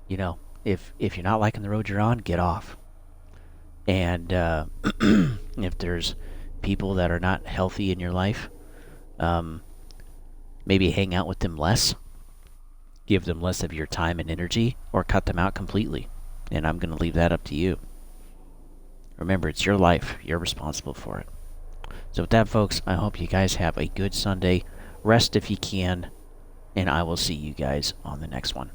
you know, if you're not liking the road you're on, get off. And if there's people that are not healthy in your life, maybe hang out with them less. give them less of your time and energy, or cut them out completely. And I'm going to leave that up to you. Remember, it's your life. You're responsible for it. So with that, folks, I hope you guys have a good Sunday. Rest if you can, and I will see you guys on the next one.